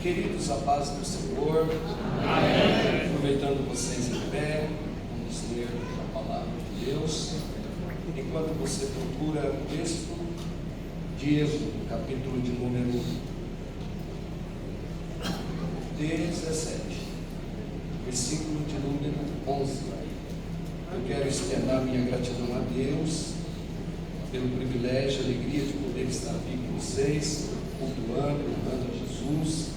Queridos, a paz do Senhor. Amém. Aproveitando vocês em pé, vamos ler a palavra de Deus. Enquanto você procura o texto de Êxodo, capítulo de número 17, versículo de número 11. Eu quero externar minha gratidão a Deus pelo privilégio e alegria de poder estar aqui com vocês, cultuando, honrando a Jesus.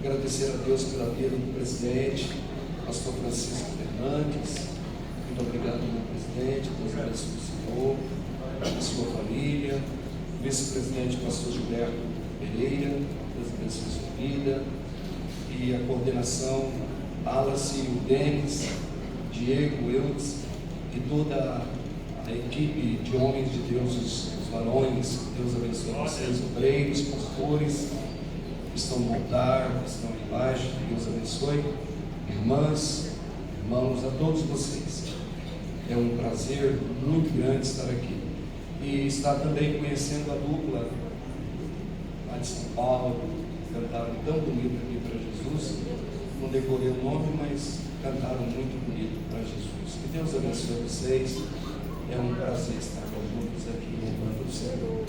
Agradecer a Deus pela vida do presidente, pastor Francisco Fernandes. Muito obrigado, meu presidente. Deus abençoe o senhor, a sua família. Vice-presidente, pastor Gilberto Pereira. Deus abençoe a sua vida. E a coordenação, Alice, o Denis, Diego, Eudes e toda a equipe de homens de Deus, os varões. Deus abençoe vocês, obreiros, pastores que estão no altar, que estão aí embaixo. Deus abençoe, irmãs, irmãos, a todos vocês. É um prazer muito grande estar aqui e estar também conhecendo a dupla lá de São Paulo. Cantaram tão bonito aqui para Jesus. Não decorei o nome, mas cantaram muito bonito para Jesus. Que Deus abençoe vocês. É um prazer estar juntos aqui louvando o Senhor.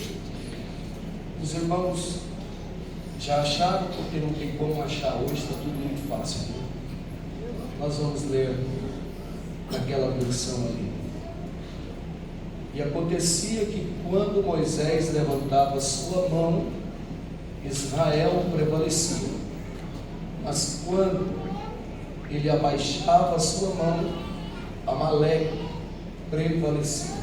Os irmãos já acharam, porque não tem como achar hoje, está tudo muito fácil. Né? Nós vamos ler naquela versão ali. E acontecia que quando Moisés levantava sua mão, Israel prevalecia. Mas quando ele abaixava sua mão, Amaleque prevalecia.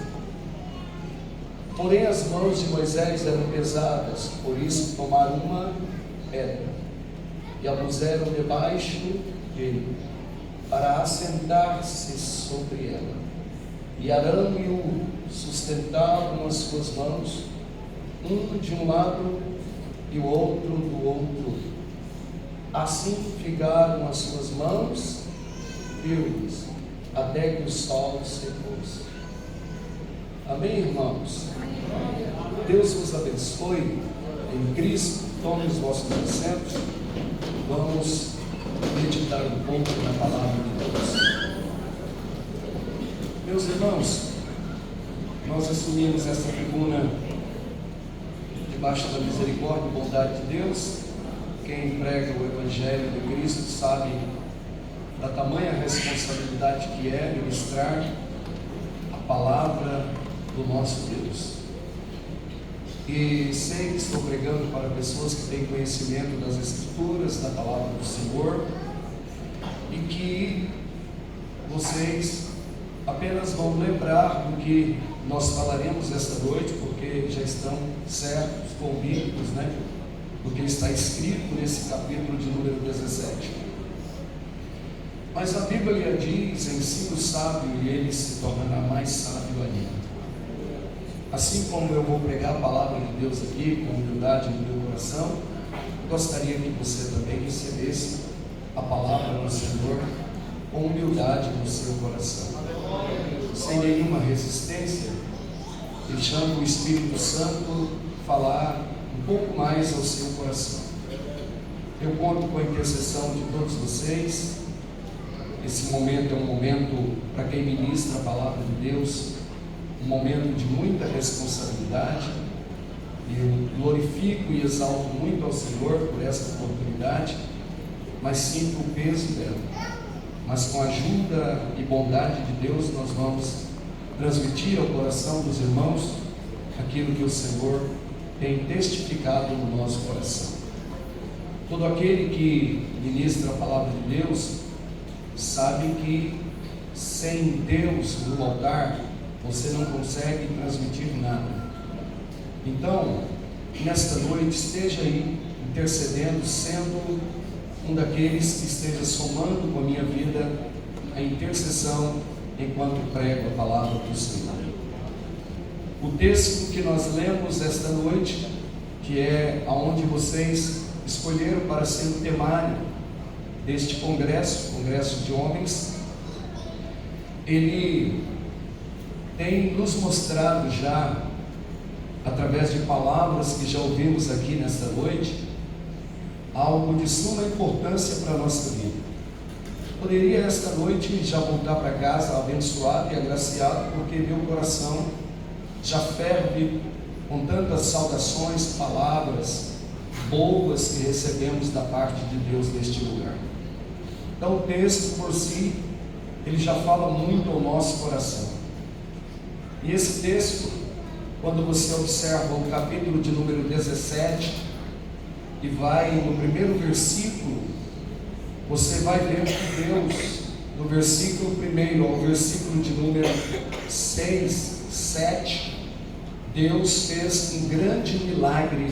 Porém as mãos de Moisés eram pesadas, por isso tomaram uma pedra e a puseram debaixo dele, para assentar-se sobre ela. E Arão e o sustentavam as suas mãos, um de um lado e o outro do outro. Assim ficaram as suas mãos firmes, até que o sol se pôs. Amém, irmãos? Deus vos abençoe em Cristo. Tome os vossos assentos. Vamos meditar um pouco na palavra de Deus. Meus irmãos, nós assumimos essa tribuna debaixo da misericórdia e bondade de Deus. Quem prega o Evangelho de Cristo sabe da tamanha responsabilidade que é ministrar a palavra do nosso Deus. E sei que estou pregando para pessoas que têm conhecimento das Escrituras, da palavra do Senhor, e que vocês apenas vão lembrar do que nós falaremos esta noite, porque já estão certos, convictos, né? Porque está escrito nesse capítulo de número 17. Mas a Bíblia diz: ensina o sábio e ele se tornará mais sábio ainda. Assim como eu vou pregar a palavra de Deus aqui com humildade no meu coração, gostaria que você também recebesse a palavra do Senhor com humildade no seu coração, sem nenhuma resistência, deixando o Espírito Santo falar um pouco mais ao seu coração. Eu conto com a intercessão de todos vocês. Esse momento é um momento para quem ministra a palavra de Deus, um momento de muita responsabilidade, e eu glorifico e exalto muito ao Senhor por essa oportunidade, mas sinto o peso dela. Mas com a ajuda e bondade de Deus, nós vamos transmitir ao coração dos irmãos aquilo que o Senhor tem testificado no nosso coração. Todo aquele que ministra a palavra de Deus sabe que sem Deus no altar você não consegue transmitir nada. Então, nesta noite, esteja aí intercedendo, sendo um daqueles que esteja somando com a minha vida a intercessão enquanto prego a palavra do Senhor. O texto que nós lemos esta noite, que é aonde vocês escolheram para ser o temário deste congresso de homens, ele tem nos mostrado já, através de palavras que já ouvimos aqui nesta noite, algo de suma importância para a nossa vida. Poderia esta noite já voltar para casa abençoado e agraciado, porque meu coração já ferve com tantas saudações, palavras boas que recebemos da parte de Deus neste lugar. Então o texto por si, ele já fala muito ao nosso coração. E esse texto, quando você observa o capítulo de número 17 e vai no primeiro versículo, você vai ver que Deus, do versículo 1 ao versículo de número 6, 7, Deus fez um grande milagre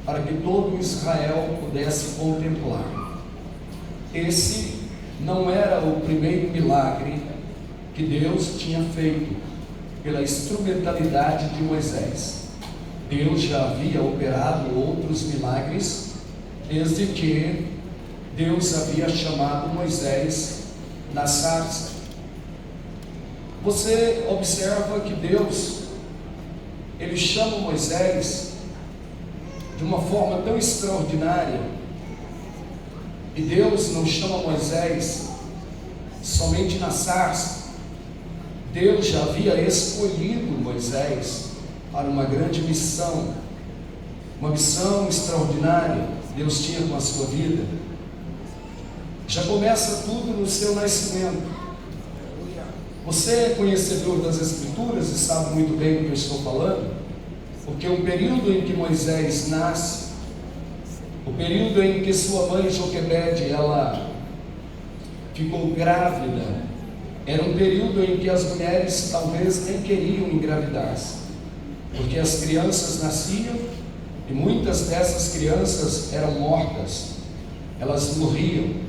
para que todo Israel pudesse contemplar. Esse não era o primeiro milagre que Deus tinha feito pela instrumentalidade de Moisés. Deus já havia operado outros milagres desde que Deus havia chamado Moisés na sarça. Você observa que Deus, ele chama Moisés de uma forma tão extraordinária, e Deus não chama Moisés somente na sarça. Deus já havia escolhido Moisés para uma grande missão, uma missão extraordinária Deus tinha com a sua vida. Já começa tudo no seu nascimento. Você é conhecedor das Escrituras e sabe muito bem do que eu estou falando, porque o período em que Moisés nasce, o período em que sua mãe Joquebede, ela ficou grávida, era um período em que as mulheres talvez nem queriam engravidar-se, porque as crianças nasciam e muitas dessas crianças eram mortas, elas morriam.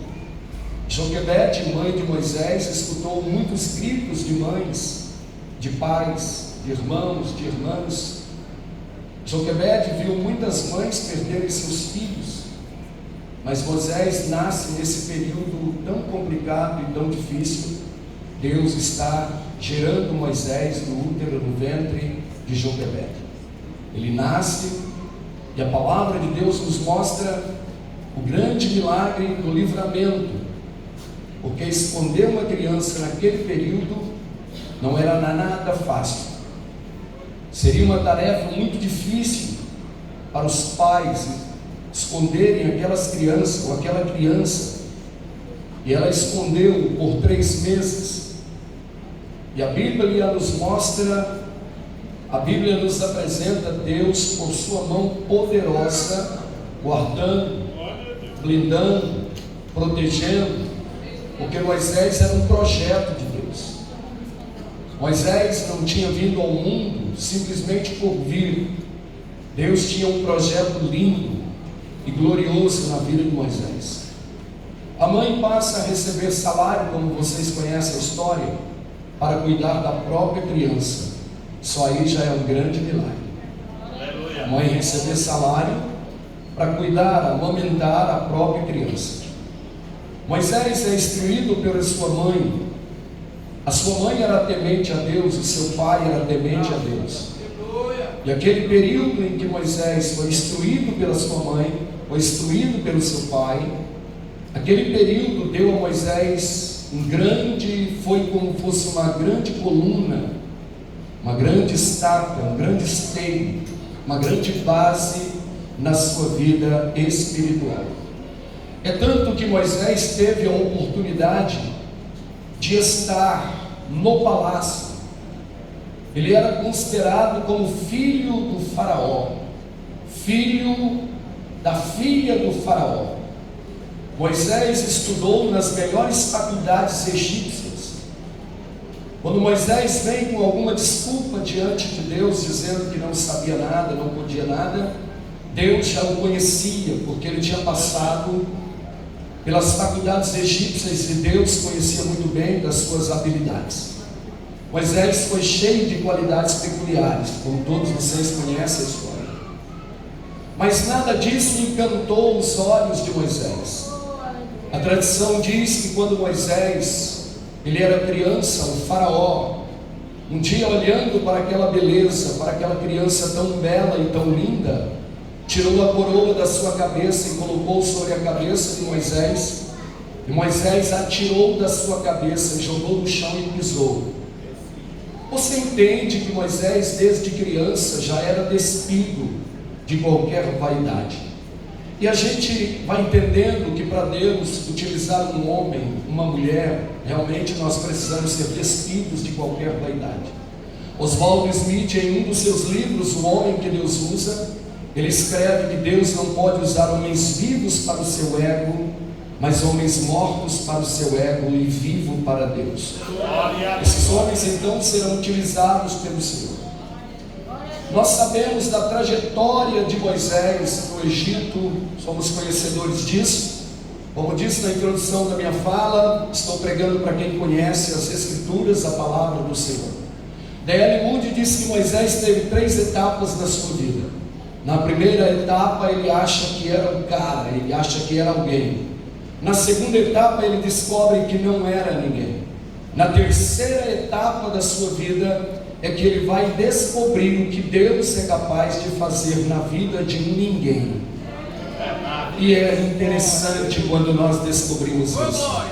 Joquebede, mãe de Moisés, escutou muitos gritos de mães, de pais, de irmãos, de irmãs. Joquebede viu muitas mães perderem seus filhos, mas Moisés nasce nesse período tão complicado e tão difícil. Deus está gerando Moisés no útero, no ventre de Joquebede. Ele nasce e a palavra de Deus nos mostra o grande milagre do livramento, porque esconder uma criança naquele período não era nada fácil. Seria uma tarefa muito difícil para os pais esconderem aquelas crianças ou aquela criança, e ela escondeu por 3 meses. E a Bíblia nos mostra, a Bíblia nos apresenta Deus por sua mão poderosa, guardando, blindando, protegendo, porque Moisés era um projeto de Deus. Moisés não tinha vindo ao mundo simplesmente por vir. Deus tinha um projeto lindo e glorioso na vida de Moisés. A mãe passa a receber salário, como vocês conhecem a história, para cuidar da própria criança. Só aí já é um grande milagre. A mãe receber salário para cuidar, amamentar a própria criança. Moisés é instruído pela sua mãe. A sua mãe era temente a Deus, o seu pai era temente a Deus. E aquele período em que Moisés foi instruído pela sua mãe, foi instruído pelo seu pai, aquele período deu a Moisés foi como fosse uma grande coluna, uma grande estátua, um grande esteio, uma grande base na sua vida espiritual. É tanto que Moisés teve a oportunidade de estar no palácio. Ele era considerado como filho do faraó, filho da filha do faraó. Moisés estudou nas melhores faculdades egípcias. Quando Moisés vem com alguma desculpa diante de Deus, dizendo que não sabia nada, não podia nada, Deus já o conhecia, porque ele tinha passado pelas faculdades egípcias e Deus conhecia muito bem das suas habilidades. Moisés foi cheio de qualidades peculiares, como todos vocês conhecem a história. Mas nada disso encantou os olhos de Moisés. A tradição diz que quando Moisés, ele era criança, o faraó, um dia olhando para aquela beleza, para aquela criança tão bela e tão linda, tirou a coroa da sua cabeça e colocou sobre a cabeça de Moisés, e Moisés a tirou da sua cabeça e jogou no chão e pisou. Você entende que Moisés desde criança já era despido de qualquer vaidade, e a gente vai entendendo que para Deus utilizar um homem, uma mulher, realmente nós precisamos ser despidos de qualquer vaidade. Oswald Smith, em um dos seus livros, O Homem que Deus Usa, ele escreve que Deus não pode usar homens vivos para o seu ego, mas homens mortos para o seu ego e vivo para Deus. Esses homens então serão utilizados pelo Senhor. Nós sabemos da trajetória de Moisés no Egito, somos conhecedores disso. Como disse na introdução da minha fala, estou pregando para quem conhece as Escrituras, a palavra do Senhor. D.L. Moody disse que Moisés teve 3 etapas na sua vida. Na primeira etapa ele acha que era um cara, ele acha que era alguém. Na segunda etapa ele descobre que não era ninguém. Na terceira etapa da sua vida é que ele vai descobrir o que Deus é capaz de fazer na vida de ninguém. E é interessante quando nós descobrimos isso.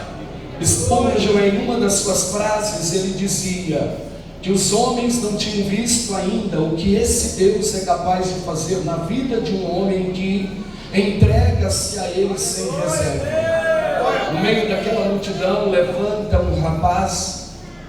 Spurgeon, em uma das suas frases, ele dizia que os homens não tinham visto ainda o que esse Deus é capaz de fazer na vida de um homem que entrega-se a ele sem reserva. No meio daquela multidão levanta um rapaz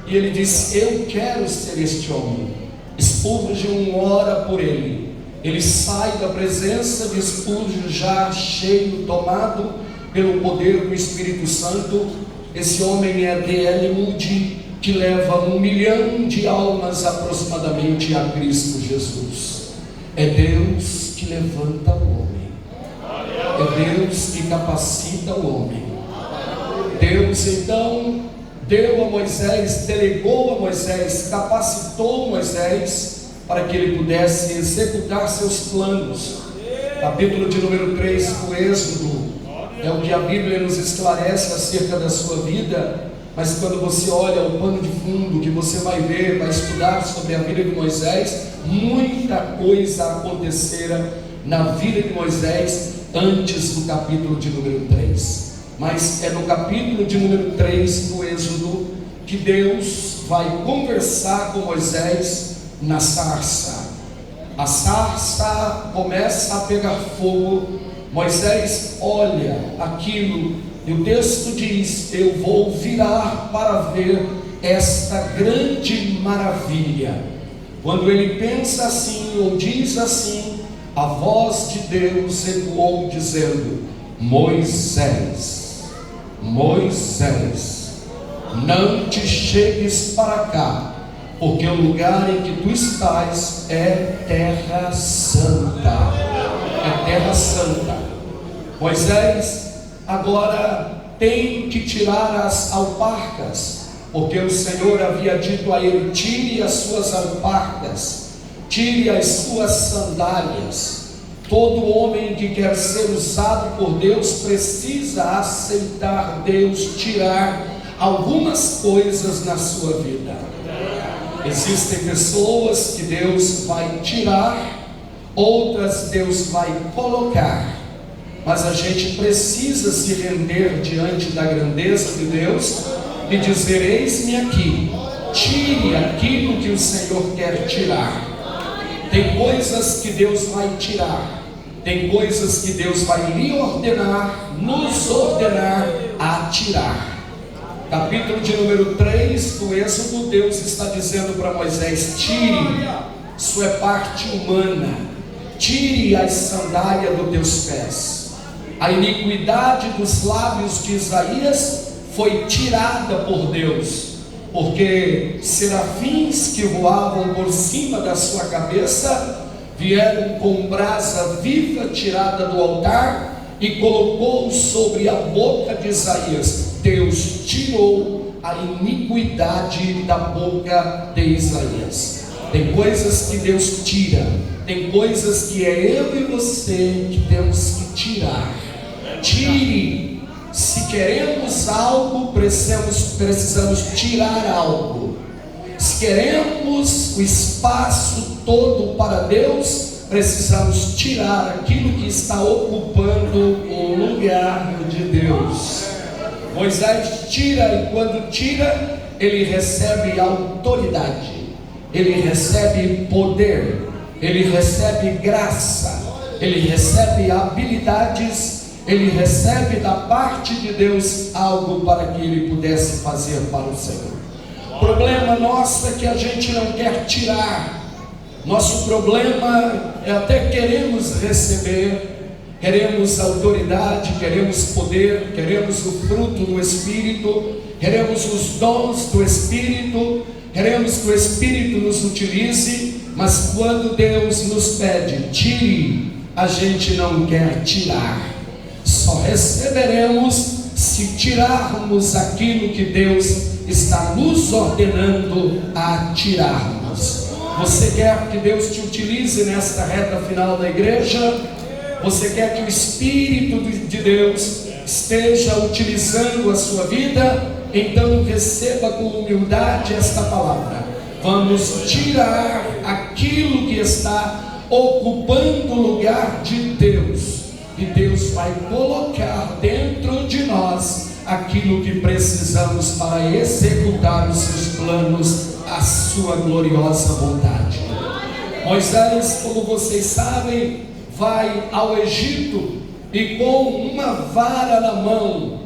e ele diz: eu quero ser este homem. Spurgeon ora por ele. Ele sai da presença de Spurgeon já cheio, tomado pelo poder do Espírito Santo. Esse homem é D.L. Moody, que leva 1 milhão de almas aproximadamente a Cristo Jesus. É Deus que levanta o homem, é Deus que capacita o homem. Deus então deu a Moisés, delegou a Moisés, capacitou Moisés para que ele pudesse executar seus planos. Capítulo de número 3 do Êxodo é o que a Bíblia nos esclarece acerca da sua vida. Mas quando você olha o pano de fundo, que você vai ver, vai estudar sobre a vida de Moisés, muita coisa acontecera na vida de Moisés antes do capítulo de número 3. Mas é no capítulo de número 3 do Êxodo que Deus vai conversar com Moisés na sarça. A sarça começa a pegar fogo. Moisés olha aquilo e o texto diz: eu vou virar para ver esta grande maravilha. Quando ele pensa assim ou diz assim, a voz de Deus ecoou dizendo: Moisés, Moisés, não te chegues para cá, porque o lugar em que tu estás é terra santa. É terra santa. Moisés agora tem que tirar as alparcas, porque o Senhor havia dito a ele: tire as suas alparcas, tire as suas sandálias. Todo homem que quer ser usado por Deus precisa aceitar Deus tirar algumas coisas na sua vida. Existem pessoas que Deus vai tirar, outras Deus vai colocar, mas a gente precisa se render diante da grandeza de Deus e dizer: eis-me aqui, tire aquilo que o Senhor quer tirar. Tem coisas que Deus vai tirar, tem coisas que Deus vai lhe ordenar, nos ordenar a tirar. Capítulo de número 3 do Êxodo, Deus está dizendo para Moisés: tire, isso é parte humana, tire as sandálias dos teus pés. A iniquidade dos lábios de Isaías foi tirada por Deus, porque serafins que voavam por cima da sua cabeça vieram com brasa viva tirada do altar e colocou sobre a boca de Isaías. Deus tirou a iniquidade da boca de Isaías. Tem coisas que Deus tira, tem coisas que é eu e você que temos que tirar. Tire. Se queremos algo, precisamos tirar algo. Se queremos o espaço todo para Deus, precisamos tirar aquilo que está ocupando o lugar de Deus. Moisés tira, e quando tira, ele recebe autoridade, ele recebe poder, ele recebe graça, ele recebe habilidades, ele recebe da parte de Deus algo para que ele pudesse fazer para o Senhor. O problema nosso é que a gente não quer tirar. Nosso problema é até queremos receber, queremos autoridade, queremos poder, queremos o fruto do Espírito, queremos os dons do Espírito, queremos que o Espírito nos utilize, mas quando Deus nos pede, tire, a gente não quer tirar. Só receberemos se tirarmos aquilo que Deus está nos ordenando a tirarmos. Você quer que Deus te utilize nesta reta final da igreja? Você quer que o Espírito de Deus esteja utilizando a sua vida? Então receba com humildade esta palavra. Vamos tirar aquilo que está ocupando o lugar de Deus, e Deus vai colocar dentro de nós aquilo que precisamos para executar os seus planos, a sua gloriosa vontade. Moisés, como vocês sabem, vai ao Egito e com uma vara na mão.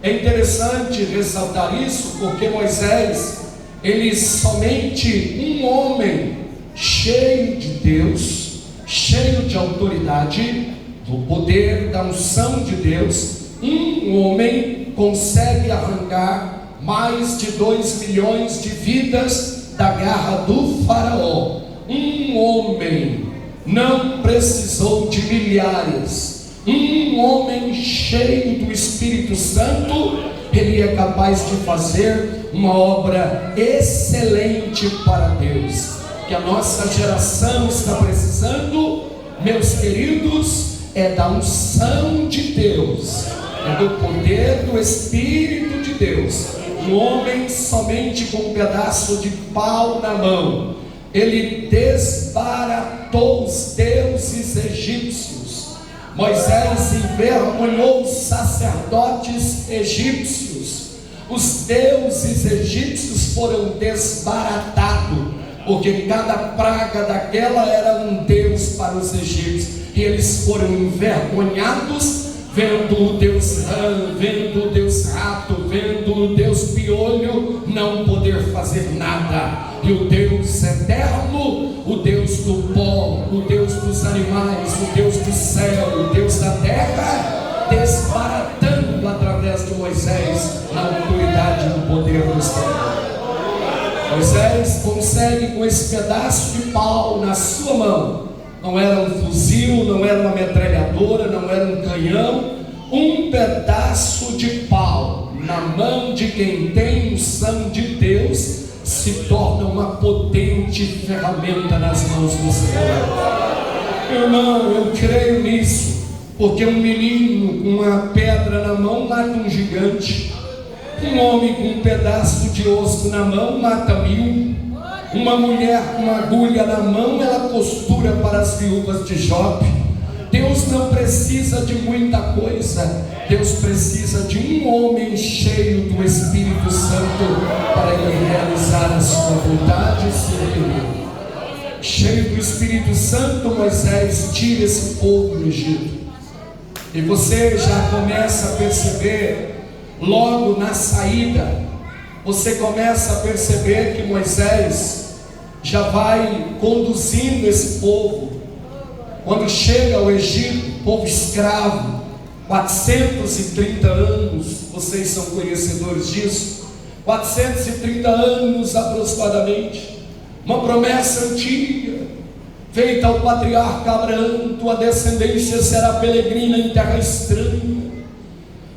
É interessante ressaltar isso, porque Moisés, ele somente um homem cheio de Deus, cheio de autoridade, do poder, da unção de Deus, um homem consegue arrancar mais de 2 milhões de vidas da garra do faraó. Um homem não precisou de milhares. Um homem cheio do Espírito Santo, ele é capaz de fazer uma obra excelente para Deus. Que a nossa geração está precisando, meus queridos, é da unção de Deus, é do poder do Espírito de Deus. Um homem somente com um pedaço de pau na mão, ele desbaratou os deuses egípcios. Moisés envergonhou os sacerdotes egípcios. Os deuses egípcios foram desbaratados, porque cada praga daquela era um deus para os egípcios, e eles foram envergonhados, vendo o Deus rã, vendo o Deus rato, vendo o Deus piolho não poder fazer nada, e o Deus eterno, o Deus do pó, o Deus dos animais, o Deus do céu, o Deus da terra, desbaratando através de Moisés na autoridade e no poder do Senhor. Moisés consegue, com esse pedaço de pau na sua mão, não era um fuzil, não era uma metralhadora, não era um canhão, um pedaço de pau na mão de quem tem unção de Deus se torna uma potente ferramenta nas mãos do Senhor. Irmão, eu creio nisso, porque um menino com uma pedra na mão mata um gigante, um homem com um pedaço de osso na mão mata 1000. Uma mulher com uma agulha na mão, ela costura para as viúvas de Jope. Deus não precisa de muita coisa, Deus precisa de um homem cheio do Espírito Santo para ele realizar a sua vontade e seu querer. Cheio do Espírito Santo, Moisés tira esse povo do Egito, e você já começa a perceber, logo na saída, você começa a perceber que Moisés já vai conduzindo esse povo. Quando chega ao Egito, povo escravo, 430 anos, vocês são conhecedores disso, 430 anos aproximadamente, uma promessa antiga, feita ao patriarca Abraão: tua descendência será peregrina em terra estranha,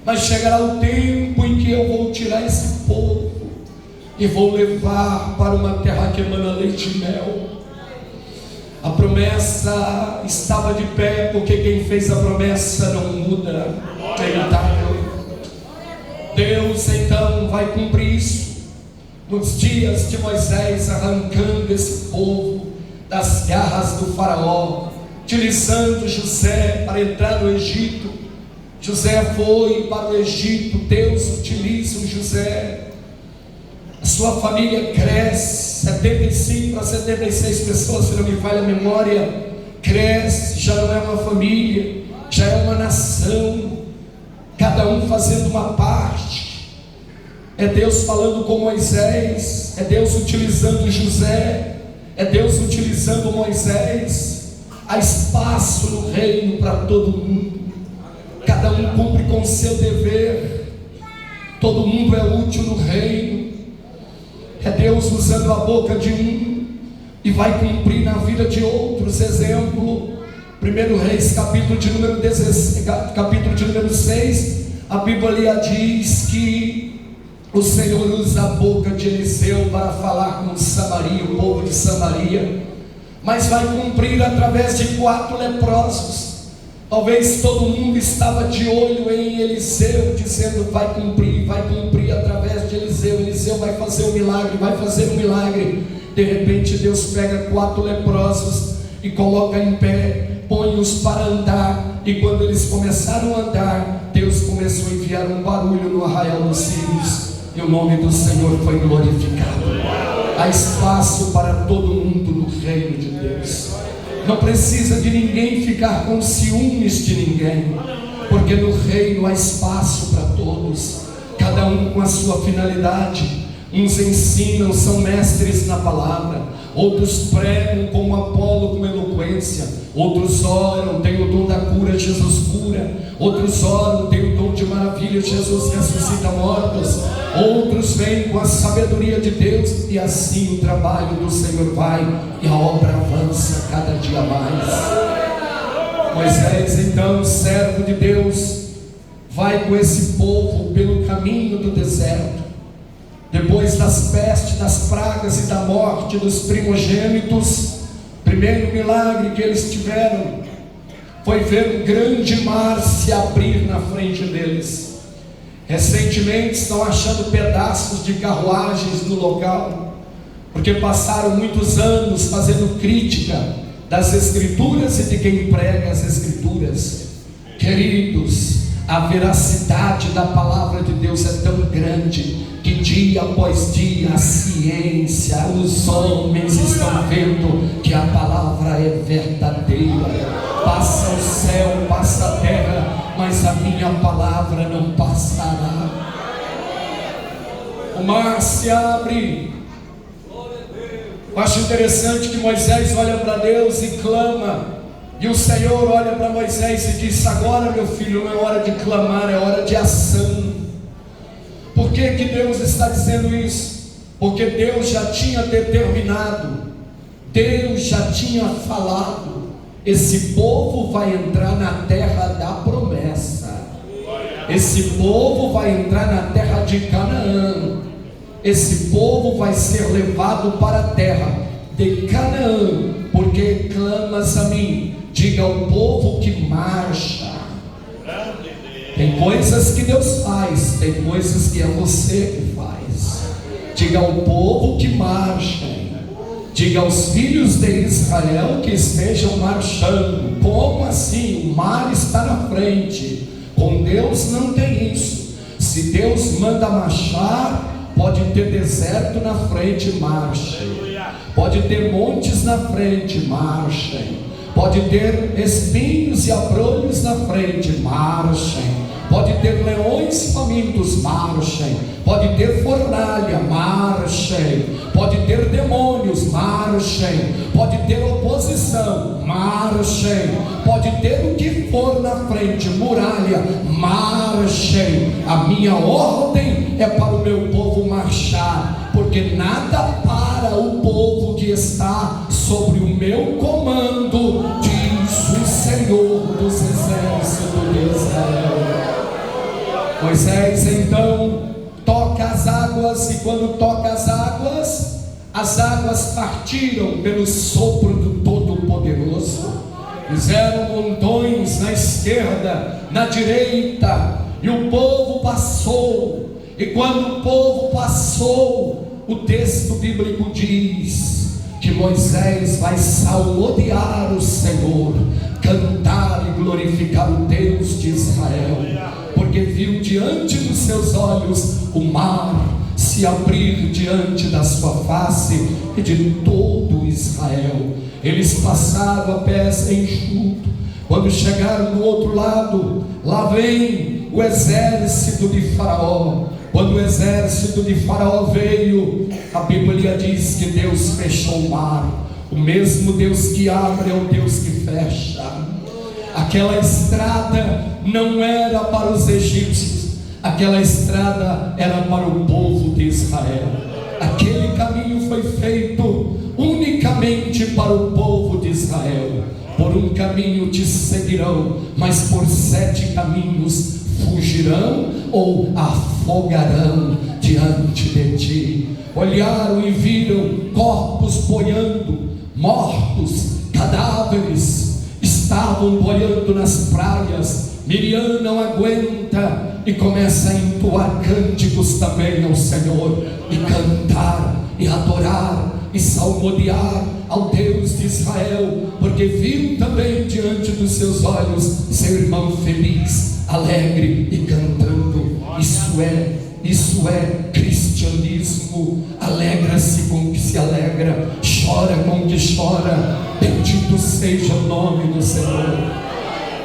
mas chegará o tempo em que eu vou tirar esse povo e vou levar para uma terra que emana leite e mel. A promessa estava de pé, porque quem fez a promessa não muda, é imutável. Deus então vai cumprir isso nos dias de Moisés, arrancando esse povo das garras do faraó, utilizando José para entrar no Egito. José foi para o Egito, Deus utiliza o José. A sua família cresce, 75 a 76 pessoas, se não me falha a memória, cresce, já não é uma família, já é uma nação, cada um fazendo uma parte. É Deus falando com Moisés, é Deus utilizando José, é Deus utilizando Moisés. Há espaço no reino para todo mundo, cada um cumpre com o seu dever, todo mundo é útil no reino. É Deus usando a boca de um e vai cumprir na vida de outros. Exemplo, 1 Reis capítulo de número 16, capítulo de número 6, a Bíblia diz que o Senhor usa a boca de Eliseu para falar com Samaria, o povo de Samaria, mas vai cumprir através de 4 leprosos. Talvez todo mundo estava de olho em Eliseu, dizendo: vai cumprir através de Eliseu. Eliseu vai fazer um milagre, vai fazer um milagre. De repente Deus pega 4 leprosos e coloca em pé, põe-os para andar. E quando eles começaram a andar, Deus começou a enviar um barulho no arraial dos sírios, e o nome do Senhor foi glorificado. Há espaço para todo mundo no reino de Deus. Não precisa de ninguém ficar com ciúmes de ninguém, porque no reino há espaço para todos, cada um com a sua finalidade. Uns ensinam, são mestres na palavra, outros pregam como Apolo, com eloquência, outros oram, têm o dom da cura, Jesus cura, outros oram, têm o dom de maravilha, Jesus ressuscita mortos, outros vêm com a sabedoria de Deus, e assim o trabalho do Senhor vai, e a obra avança cada dia mais. Moisés, então, servo de Deus, vai com esse povo pelo caminho do deserto. Depois das pestes, das pragas e da morte dos primogênitos, primeiro milagre que eles tiveram foi ver um grande mar se abrir na frente deles. Recentemente estão achando pedaços de carruagens no local, porque passaram muitos anos fazendo crítica das Escrituras e de quem prega as Escrituras. Queridos, a veracidade da palavra de Deus é tão grande que dia após dia a ciência, os homens estão vendo que a palavra é verdadeira. Passa o céu, passa a terra, mas a minha palavra não passará. O mar se abre. Eu acho interessante que Moisés olha para Deus e clama, e o Senhor olha para Moisés e diz: agora, meu filho, não é hora de clamar, é hora de ação. Por que Deus está dizendo isso? Porque Deus já tinha determinado, Deus já tinha falado: esse povo vai entrar na terra da promessa, esse povo vai entrar na terra de Canaã, esse povo vai ser levado para a terra de Canaã, porque clamas a mim. Diga ao povo que marcha. Tem coisas que Deus faz, tem coisas que é você que faz. Diga ao povo que marchem. Diga aos filhos de Israel que estejam marchando. Como assim? O mar está na frente. Com Deus não tem isso. Se Deus manda marchar, pode ter deserto na frente, marchem. Pode ter montes na frente, marchem. Pode ter espinhos e abrolhos na frente, marchem. Pode ter leões famintos, marchem. Pode ter fornalha, marchem. Pode ter demônios, marchem. Pode ter oposição, marchem. Pode ter o que for na frente, muralha, marchem. A minha ordem é para o meu povo marchar, porque nada para o povo que está sobre o meu comando, diz o Senhor dos exércitos de Israel. Moisés então toca as águas, e quando toca as águas partiram pelo sopro do Todo-Poderoso. Fizeram montões na esquerda, na direita, e o povo passou. E quando o povo passou, o texto bíblico diz que Moisés vai salmodiar o Senhor, cantar e glorificar o Deus de Israel, porque viu diante dos seus olhos o mar se abrir diante da sua face e de todo Israel. Eles passaram a pés enxuto. Quando chegaram do outro lado, lá vem o exército de Faraó. Quando o exército de Faraó veio, a Bíblia diz que Deus fechou o mar. O mesmo Deus que abre é o Deus que fecha. Aquela estrada não era para os egípcios, aquela estrada era para o povo de Israel. Aquele caminho foi feito unicamente para o povo de Israel. Por um caminho te seguirão, mas por 7 caminhos fugirão ou afogarão diante de ti. Olharam e viram corpos boiando, mortos, cadáveres, estavam boiando nas praias. Miriam não aguenta e começa a entoar cânticos também ao Senhor, e cantar, e adorar, e salmodiar ao Deus de Israel, porque viu também diante dos seus olhos seu irmão feliz, alegre e cantando. Isso é cristianismo. Alegra-se com o que se alegra, chora com o que chora. Bendito seja o nome do Senhor.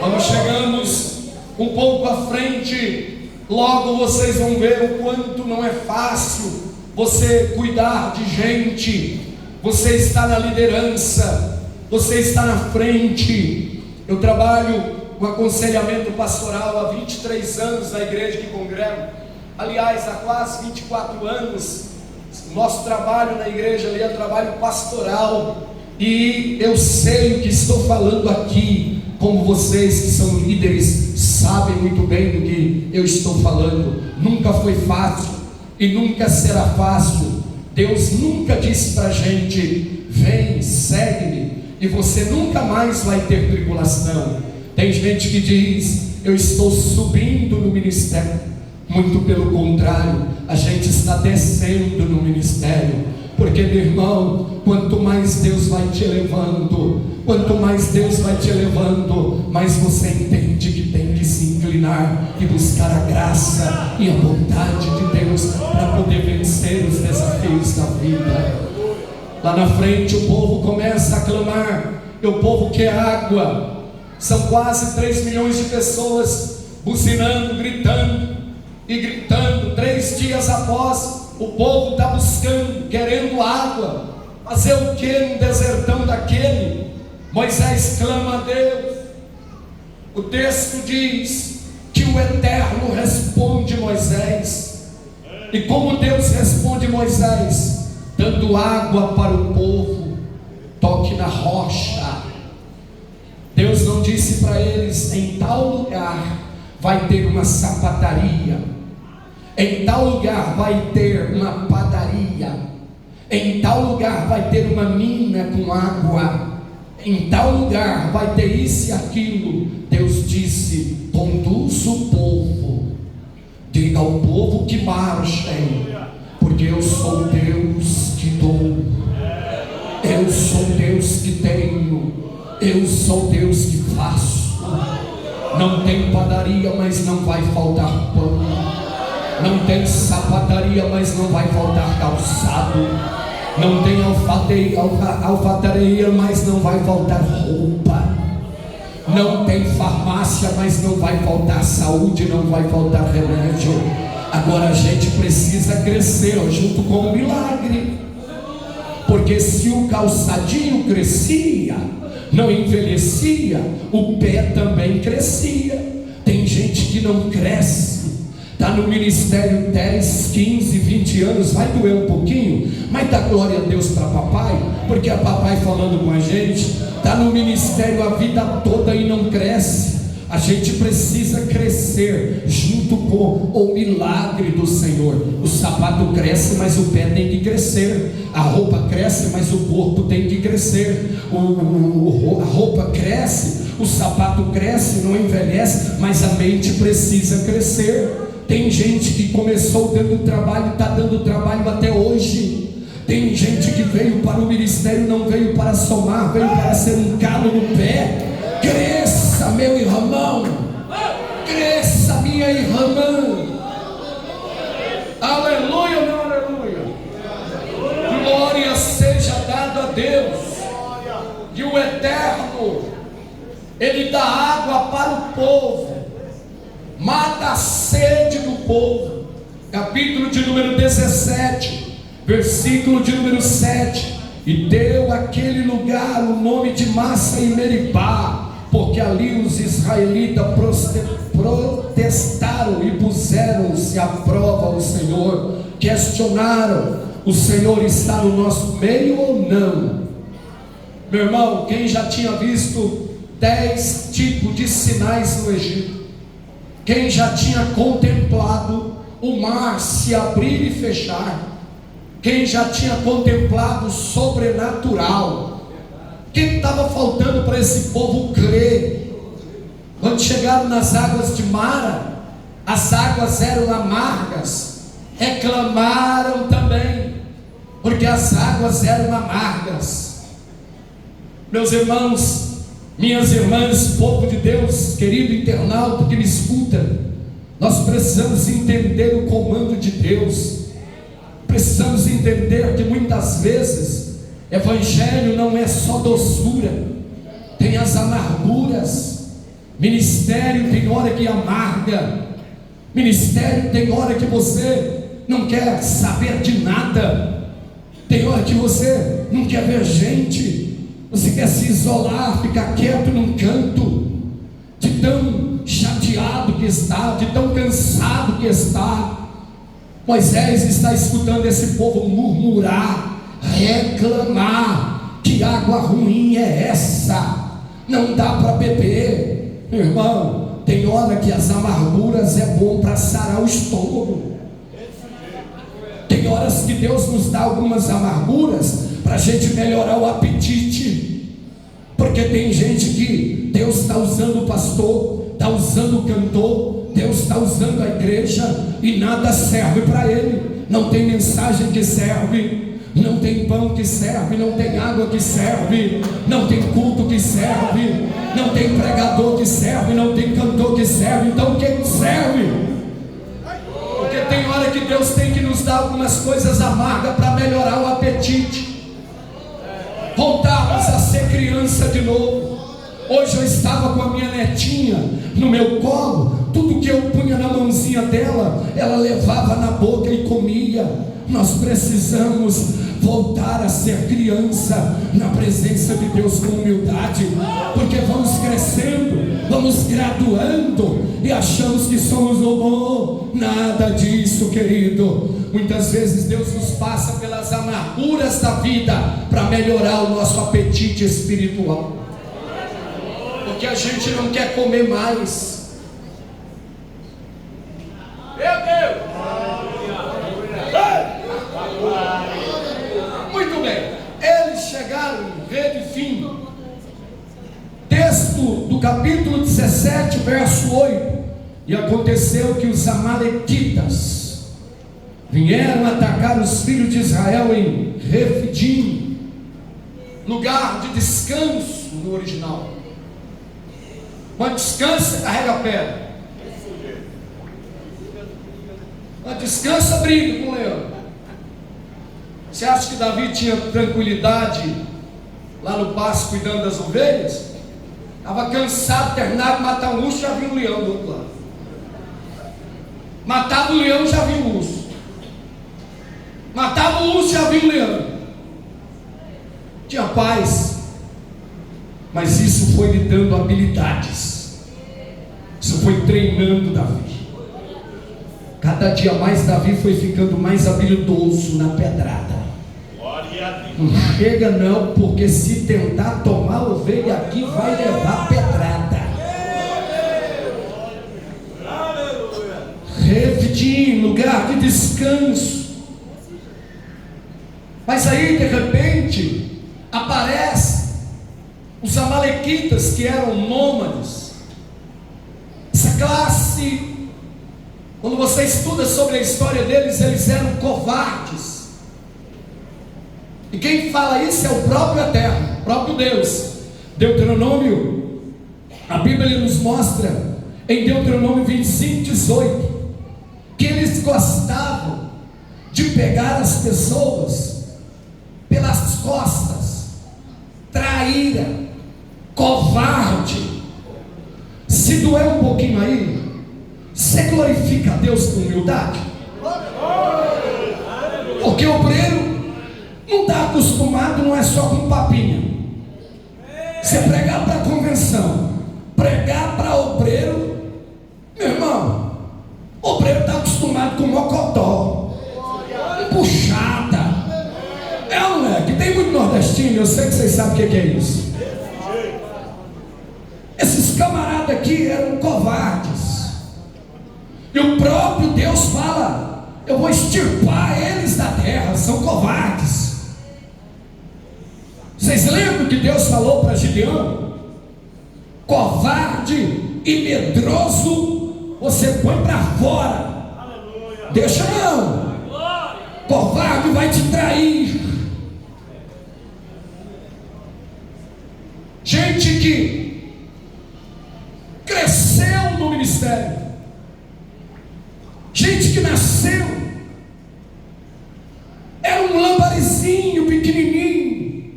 Quando chegamos um pouco à frente, logo vocês vão ver o quanto não é fácil você cuidar de gente. Você está na liderança, você está na frente. Eu trabalho com aconselhamento pastoral há 23 anos na igreja que congrego. Aliás, há quase 24 anos. Nosso trabalho na igreja ali é trabalho pastoral. E eu sei o que estou falando aqui. Como vocês que são líderes sabem muito bem do que eu estou falando. Nunca foi fácil e nunca será fácil. Deus nunca disse para a gente: vem, segue-me, e você nunca mais vai ter tribulação. Tem gente que diz: eu estou subindo no ministério. Muito pelo contrário, a gente está descendo no ministério. Porque, meu irmão, quanto mais Deus vai te levando, quanto mais Deus vai te levando, mais você entende que tem que se inclinar e buscar a graça e a vontade de Deus para poder vencer os desafios da vida. Lá na frente o povo começa a clamar, e o povo quer água. São quase 3 milhões de pessoas buzinando, gritando e gritando. 3 dias após, o povo está buscando, querendo água. Fazer o que num desertão daquele? Moisés clama a Deus. O texto diz que o Eterno responde Moisés. E como Deus responde Moisés? Dando água para o povo. Toque na rocha. Deus não disse para eles: em tal lugar vai ter uma sapataria, em tal lugar vai ter uma padaria, em tal lugar vai ter uma mina com água, em tal lugar vai ter isso e aquilo. Deus disse: conduz o povo, diga ao povo que marchem, porque eu sou Deus que dou, eu sou Deus que tenho, eu sou Deus que faço. Não tem padaria, mas não vai faltar pão. Não tem sapataria, mas não vai faltar calçado. Não tem alfataria, mas não vai faltar roupa. Não tem farmácia, mas não vai faltar saúde, não vai faltar remédio. Agora a gente precisa crescer junto com o milagre. Porque se o calçadinho crescia, não envelhecia, o pé também crescia. Tem gente que não cresce, está no ministério 10, 15, 20 anos, vai doer um pouquinho, mas dá glória a Deus para papai, porque é papai falando com a gente. Está no ministério a vida toda e não cresce. A gente precisa crescer junto com o milagre do Senhor. O sapato cresce, mas o pé tem que crescer. A roupa cresce, mas o corpo tem que crescer. A roupa cresce, o sapato cresce, não envelhece, mas a mente precisa crescer. Tem gente que começou dando trabalho, está dando trabalho até hoje. Tem gente que veio para o ministério, não veio para somar, veio para ser um calo no pé. Cresça, meu irmão, cresça, minha irmã. Aleluia, meu aleluia. Glória seja dada a Deus. E o Eterno, Ele dá água para o povo, mata a sede do povo. Capítulo de número 17, versículo de número 7. E deu aquele lugar o nome de Massa e Meribá, porque ali os israelitas protestaram e puseram-se à prova o Senhor, questionaram: o Senhor está no nosso meio ou não? Meu irmão, quem já tinha visto 10 tipos de sinais no Egito, quem já tinha contemplado o mar se abrir e fechar, quem já tinha contemplado o sobrenatural, o que estava faltando para esse povo crer? Quando chegaram nas águas de Mara, as águas eram amargas, reclamaram também, porque as águas eram amargas. Meus irmãos, minhas irmãs, povo de Deus, querido internauta que me escuta, nós precisamos entender o comando de Deus. Precisamos entender que muitas vezes evangelho não é só doçura, tem as amarguras. Ministério tem hora que amarga, ministério tem hora que você não quer saber de nada, tem hora que você não quer ver gente, você quer se isolar, ficar quieto num canto, de tão chateado que está, de tão cansado que está. Moisés está escutando esse povo murmurar, reclamar: que água ruim é essa? Não dá para beber. Meu irmão, tem hora que as amarguras é bom para sarar o estômago. Tem horas que Deus nos dá algumas amarguras para a gente melhorar o apetite, porque tem gente que Deus está usando o pastor, está usando o cantor, Deus está usando a igreja e nada serve para ele. Não tem mensagem que serve, não tem pão que serve, não tem água que serve, não tem culto que serve, não tem pregador que serve, não tem cantor que serve. Então quem serve? Porque tem hora que Deus tem que nos dar algumas coisas amargas para melhorar o apetite, voltarmos a ser criança de novo. Hoje eu estava com a minha netinha no meu colo, tudo que eu punha na mãozinha dela, ela levava na boca e comia. Nós precisamos voltar a ser criança na presença de Deus com humildade, porque vamos crescendo, vamos graduando e achamos que somos o bom. Nada disso, querido. Muitas vezes Deus nos passa pelas amarguras da vida para melhorar o nosso apetite espiritual, porque a gente não quer comer mais. Meu Deus! Muito bem, eles chegaram em Refidim. Texto do capítulo 17, verso 8. E aconteceu que os amalequitas vieram atacar os filhos de Israel em Refidim, lugar de descanso no original. Quando descansa, carrega a pedra. Quando descansa, briga com o leão. Você acha que Davi tinha tranquilidade lá no pasto cuidando das ovelhas? Estava cansado, terminado de matar um urso, já viu um leão do outro lado. Matava o leão, já viu o urso. Matava o urso, já viu o leão. Tinha paz. Mas isso foi lhe dando habilidades. Isso foi treinando Davi. Cada dia mais Davi foi ficando mais habilidoso na pedrada. Não chega não, porque se tentar tomar a ovelha aqui, vai levar pedrada. Refidim, lugar de descanso. Mas aí de repente aparece os amalequitas, que eram nômades. Essa classe, quando você estuda sobre a história deles, eles eram covardes. E quem fala isso é o próprio Eterno, o próprio Deus. Deuteronômio, a Bíblia nos mostra em Deuteronômio 25, 18, que eles gostavam de pegar as pessoas pelas costas, traíra, covarde. Se doer um pouquinho aí, você glorifica a Deus com humildade? Porque o obreiro não está acostumado, não é só com papinha. Você pregar para convenção, pregar para obreiro, meu irmão, o obreiro está acostumado com mocotó, puxada. É, moleque, tem muito nordestino, eu sei que vocês sabem o que é isso. Esses camaradas aqui eram covardes, e o próprio Deus fala: eu vou extirpar eles da terra, são covardes. Vocês lembram que Deus falou para Gideão? Covarde e medroso você põe para fora. Deixa não. Covarde vai te trair. Gente que cresceu no ministério, gente que nasceu, era um lambarizinho pequenininho,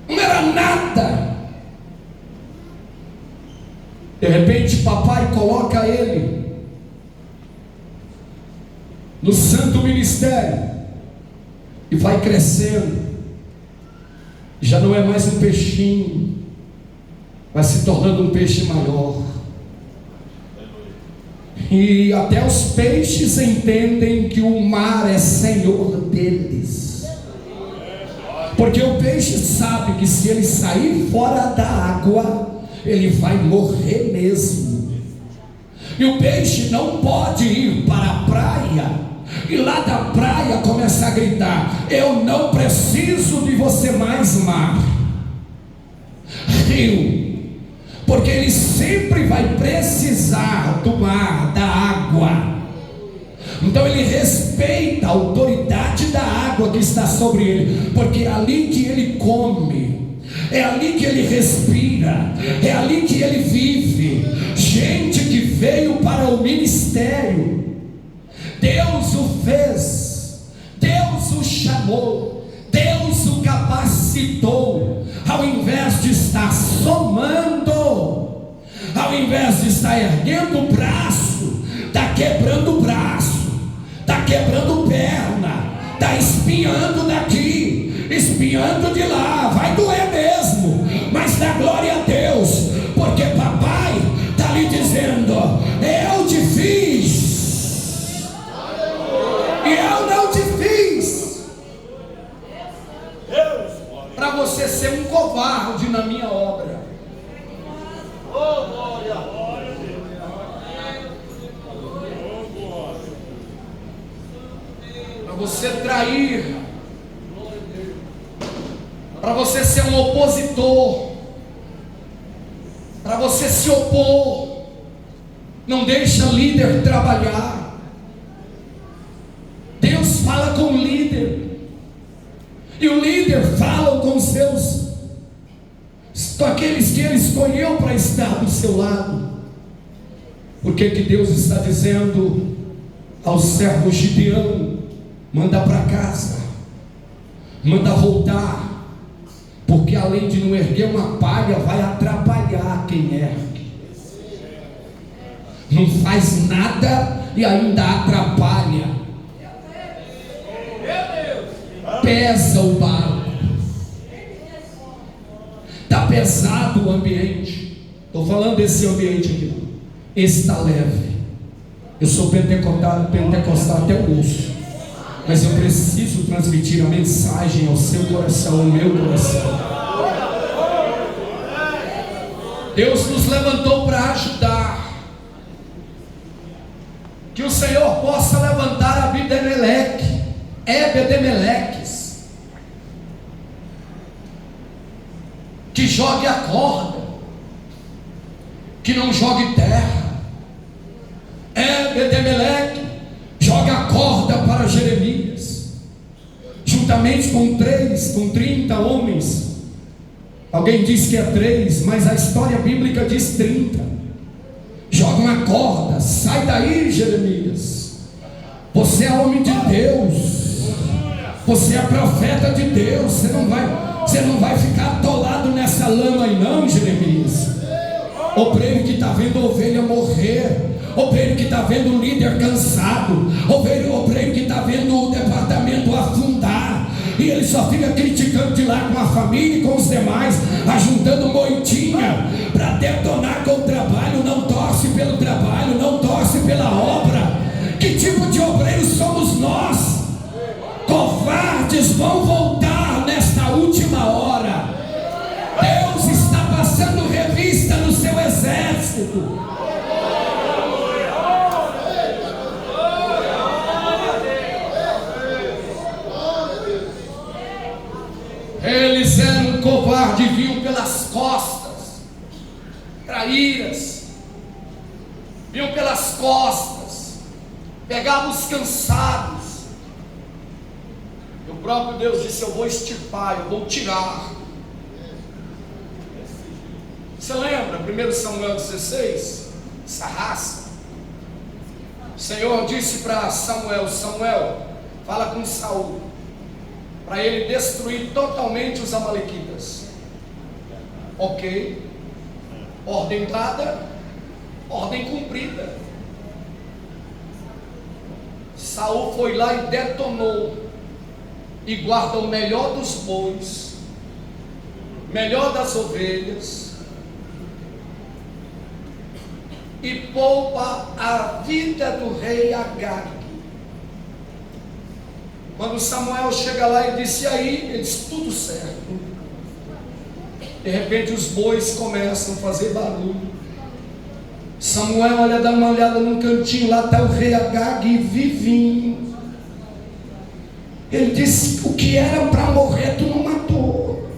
não era nada. De repente papai coloca ele no santo ministério e vai crescendo. Já não é mais um peixinho, vai se tornando um peixe maior. E até os peixes entendem que o mar é senhor deles, porque o peixe sabe que se ele sair fora da água, ele vai morrer mesmo. E o peixe não pode ir para a praia e lá da praia começar a gritar: eu não preciso de você mais, mar, rio, porque ele sempre vai precisar do mar, da água. Então ele respeita a autoridade da água que está sobre ele, porque é ali que ele come, é ali que ele respira, é ali que ele vive. Gente que veio para o ministério, Deus o fez, Deus o chamou, Deus o capacitou. Ao invés de estar somando, ao invés de estar erguendo o braço, está quebrando o braço, está quebrando perna, está espinhando daqui, espinhando de lá. Vai doer mesmo, mas dá glória a Deus, porque papai está lhe dizendo: eu te fiz e eu não te fiz para você ser um covarde na minha obra. Para você trair, para você ser um opositor, para você se opor. Não deixa líder trabalhar. Deus fala com o líder, e o líder fala com aqueles que ele escolheu para estar do seu lado. Por que Deus está dizendo ao servo Gideão: manda para casa, manda voltar, porque além de não erguer uma palha, vai atrapalhar quem ergue. Não faz nada e ainda atrapalha. Pesa o barco, está pesado o ambiente. Estou falando desse ambiente aqui, esse está leve. Eu sou pentecostal até o osso, mas eu preciso transmitir a mensagem ao seu coração, ao meu coração. Deus nos levantou para ajudar. Que o Senhor possa levantar Abidemeleque, Ebedemeleques, que jogue a corda, que não jogue terra. Ebedemeleque joga a corda para Jeremias. juntamente com 30 homens. Alguém diz que é 3, mas a história bíblica diz 30. Joga uma corda, sai daí, Jeremias. Você é homem de Deus, você é profeta de Deus. Você não vai ficar atolado nessa lama aí não, Jeremias. Obreiro que está vendo ovelha morrer, obreiro que está vendo o líder cansado, obreiro que está vendo o departamento afundar, e ele só fica criticando de lá com a família e com os demais, ajuntando moitinha para detonar com o trabalho. Não torce pelo trabalho, não torce pela obra. Que tipo de obreiros somos nós? Covardes vão voltar nesta última hora. Deus está passando revista no seu exército. Eles eram covardes, vinham pelas costas, traíras, vinham pelas costas, pegavam os cansados. E o próprio Deus disse: eu vou extirpar, eu vou tirar. Você lembra 1 Samuel 16? Essa raça. O Senhor disse para Samuel: Samuel, fala com Saul, para ele destruir totalmente os amalequitas. Ok, ordem dada, ordem cumprida. Saul foi lá e detonou, e guarda o melhor dos bois, melhor das ovelhas, e poupa a vida do rei Agag. Quando Samuel chega lá e disse: e aí? Ele disse: tudo certo. De repente os bois começam a fazer barulho. Samuel olha, dá uma olhada num cantinho, lá está o rei Agag vivinho. Ele disse: o que era para morrer tu não matou,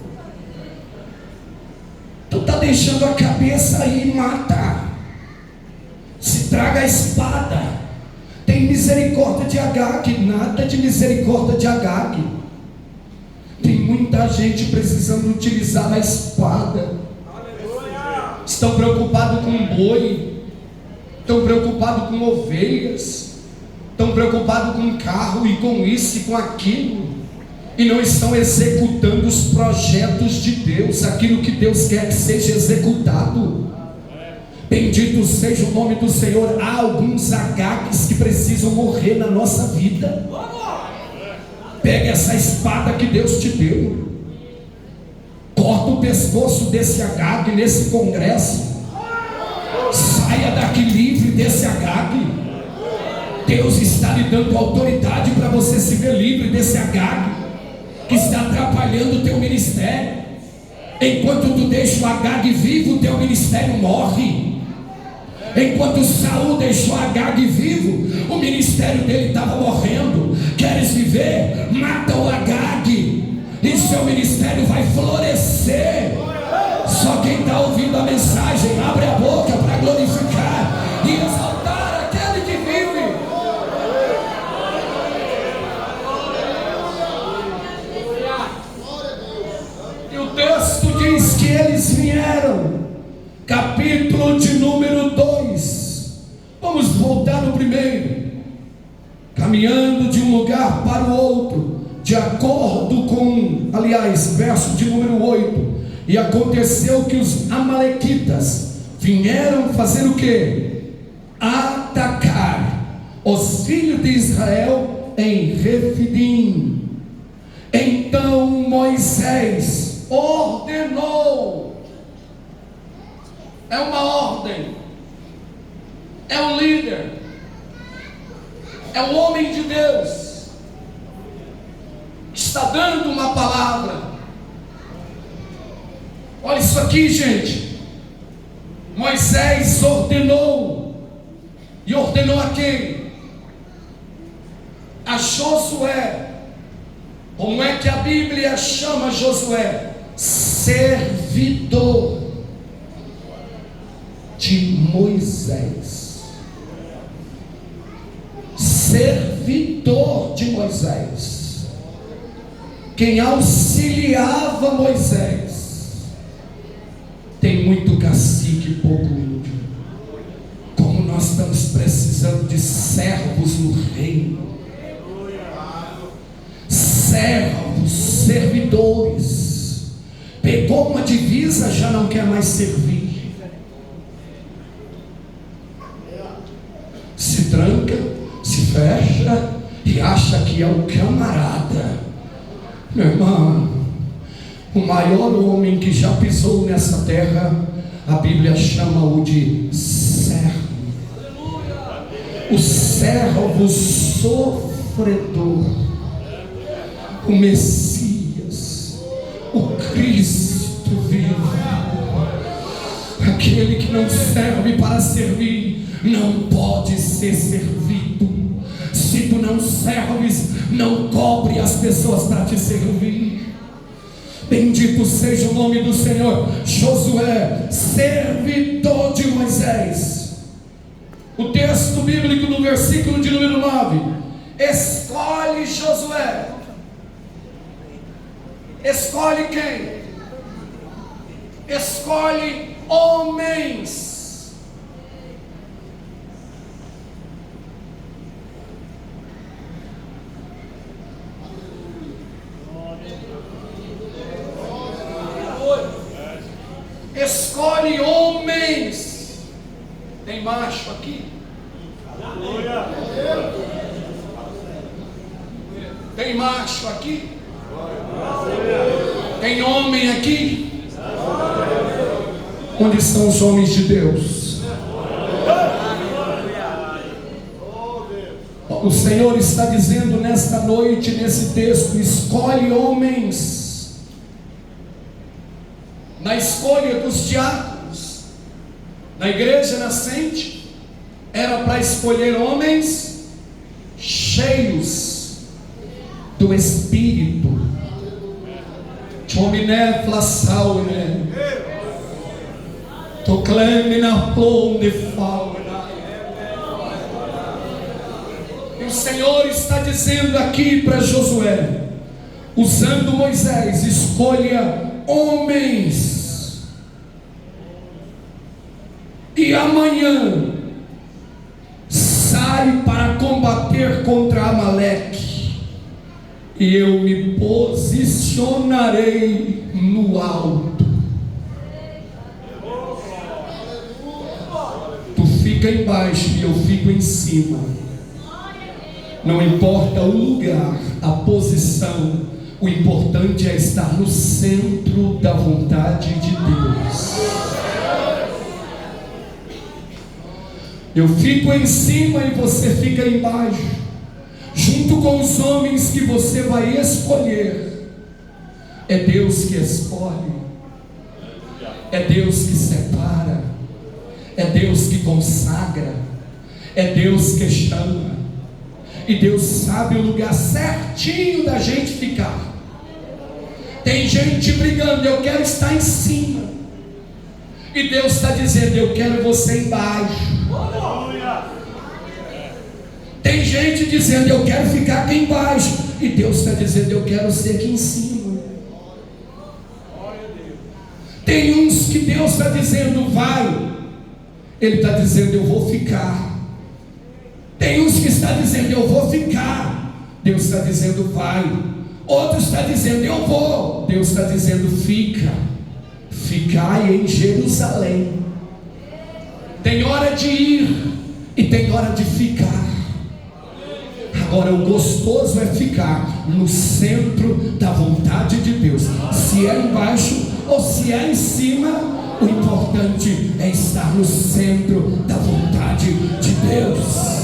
tu está deixando a cabeça aí, mata, se traga a espada. Tem misericórdia de Agag? Nada de misericórdia de Agag. Tem muita gente precisando utilizar a espada. Estão preocupados com boi, estão preocupados com ovelhas, estão preocupados com carro e com isso e com aquilo, e não estão executando os projetos de Deus, aquilo que Deus quer que seja executado. Bendito seja o nome do Senhor. Há alguns Agags que precisam morrer na nossa vida. Pegue essa espada que Deus te deu, corta o pescoço desse Agag nesse congresso, saia daqui livre desse Agag. Deus está lhe dando autoridade para você se ver livre desse Agag que está atrapalhando o teu ministério. Enquanto tu deixa o Agag vivo, o teu ministério morre. Enquanto Saul deixou Agag vivo, o ministério dele estava morrendo. Queres viver? Mata o Agag e seu ministério vai florescer. Só quem está ouvindo a mensagem, abre a boca para glorificar e exaltar aquele que vive. E o texto diz que eles vieram. Capítulo de número 2. Vamos voltar no primeiro. Caminhando de um lugar para o outro, de acordo com, verso de número 8. E aconteceu que os amalequitas vieram fazer o que? Atacar os filhos de Israel em Refidim. Então Moisés ordenou. É uma ordem, é um líder, é um homem de Deus que está dando uma palavra. Olha isso aqui, gente. Moisés ordenou, e ordenou a quem? A Josué. Como é que a Bíblia chama Josué? Servidor de Moisés. Servidor de Moisés. quem auxiliava Moisés, tem muito cacique e pouco índio. Como nós estamos precisando de servos no reino, servos, servidores. Pegou uma divisa, já não quer mais servir, se tranca, se fecha e acha que é o camarada. Meu irmão, o maior homem que já pisou nessa terra, a Bíblia chama-o de servo. O servo sofredor, o Messias, o Cristo vivo, aquele que não serve para servir, não pode ser servido. Se tu não serves, não cobre as pessoas para te servir. Bendito seja o nome do Senhor. Josué, servidor de Moisés. O texto bíblico no versículo de número 9: escolhe Josué. Escolhe quem? Escolhe homens. Escolhe homens. Tem macho aqui? Tem macho aqui? Tem homem aqui? Onde estão os homens de Deus? O Senhor está dizendo nesta noite, nesse texto: escolhe homens. Na escolha dos diáconos, na igreja nascente, era para escolher homens cheios do Espírito. Chominé flassaune, tocleme na plone fauna. E o Senhor está dizendo aqui para Josué, usando Moisés: escolha homens. E amanhã sai para combater contra Amaleque, e eu me posicionarei no alto. Tu fica embaixo e eu fico em cima. Não importa o lugar, a posição, o importante é estar no centro da vontade de Deus. Eu fico em cima e você fica embaixo, junto com os homens que você vai escolher. É Deus que escolhe, é Deus que separa, é Deus que consagra, é Deus que chama. E Deus sabe o lugar certinho da gente ficar. Tem gente brigando: eu quero estar em cima. E Deus está dizendo: eu quero você embaixo. Tem gente dizendo: eu quero ficar aqui embaixo. E Deus está dizendo: eu quero ser aqui em cima. Tem uns que Deus está dizendo: vai. Ele está dizendo: eu vou ficar. Tem uns que está dizendo: eu vou ficar. Deus está dizendo: vai. Outros está dizendo: eu vou. Deus está dizendo: fica. Ficai em Jerusalém. Tem hora de ir e tem hora de ficar. Agora o gostoso é ficar no centro da vontade de Deus. Se é embaixo ou se é em cima, o importante é estar no centro da vontade de Deus.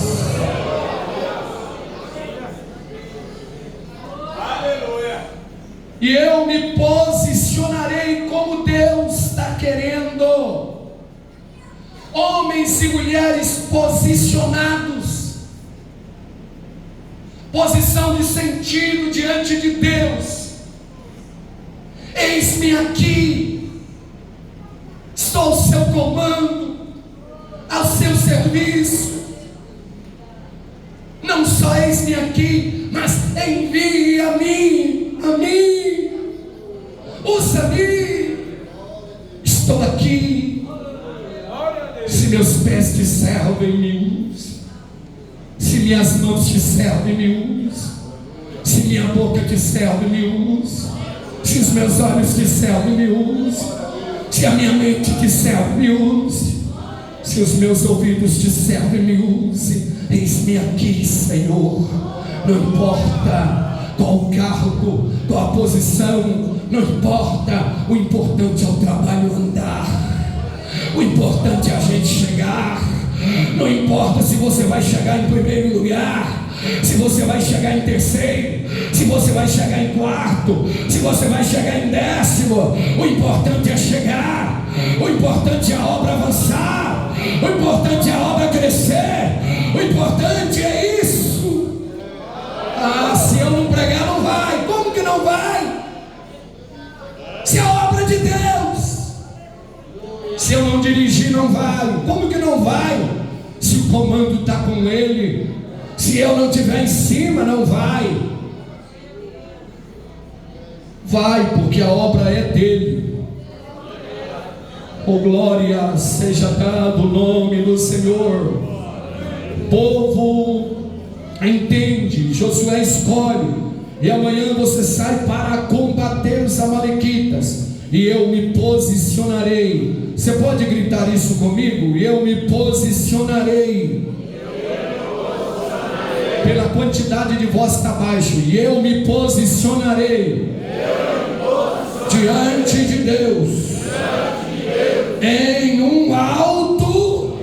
E eu me posicionarei como Deus está querendo. Homens e mulheres posicionados. Posição de sentido diante de Deus. Eis-me aqui. Estou ao seu comando, ao seu serviço. Não só eis-me aqui, mas envia-me a mim, usa-me, estou aqui. Se meus pés te servem, me use. Se minhas mãos te servem, me use. Se minha boca te serve, me use. Se os meus olhos te servem, me use. Se a minha mente te serve, me use. Se os meus ouvidos te servem, me use. Eis-me aqui, Senhor. Não importa qual o cargo, qual a posição, não importa. O importante é o trabalho andar. O importante é a gente chegar. Não importa se você vai chegar em primeiro lugar, se você vai chegar em terceiro, se você vai chegar em quarto, se você vai chegar em décimo. O importante é chegar. O importante é a obra avançar. O importante é a obra crescer. O importante é isso. Ah, se eu não pregar, não vai. Como que não vai? Se é a obra de Deus. Se eu não dirigir, não vai. Como que não vai? Se o comando está com ele. Se eu não estiver em cima, não vai. Vai, porque a obra é dele. Oh, glória seja dado o nome do Senhor. O povo entende. Josué escolhe. E amanhã você sai para combater os amalequitas. E eu me posicionarei. Você pode gritar isso comigo? Eu me posicionarei. Pela quantidade de voz está baixo. E eu me posicionarei diante de Deus em um alto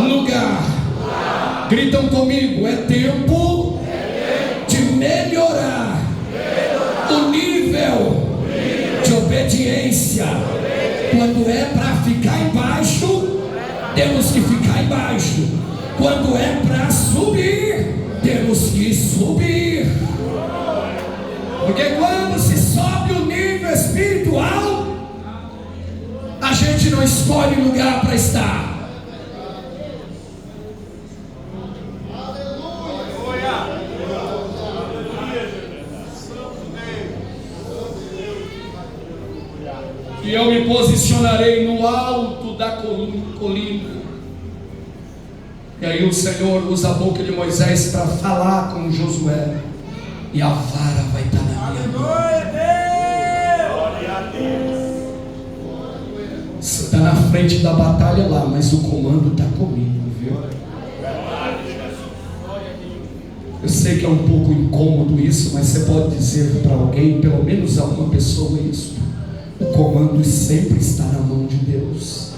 lugar. Gritam comigo: é tempo de melhorar o nível de obediência. Quando é para ficar embaixo, temos que ficar embaixo. Quando é para subir, temos que subir. Porque quando se sobe o nível espiritual, a gente não escolhe lugar para estar. E eu me posicionarei no alto da colina. E aí o Senhor usa a boca de Moisés para falar com Josué. E a vara vai estar na minha mão. Você está na frente da batalha lá, mas o comando está comigo, viu? Eu sei que é um pouco incômodo isso, mas você pode dizer para alguém, pelo menos a uma pessoa, isso. O comando sempre está na mão de Deus.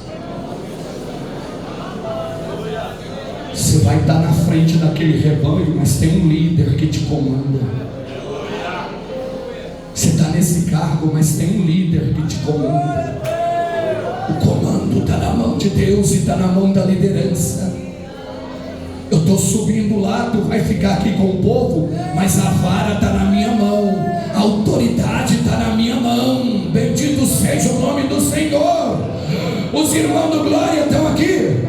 Você vai estar na frente daquele rebanho, mas tem um líder que te comanda. Você está nesse cargo, mas tem um líder que te comanda. O comando está na mão de Deus e está na mão da liderança. Eu estou subindo lá, tu vai ficar aqui com o povo, mas a vara está na minha mão, a autoridade está na minha mão. Bendito seja o nome do Senhor. Os irmãos do Glória estão aqui.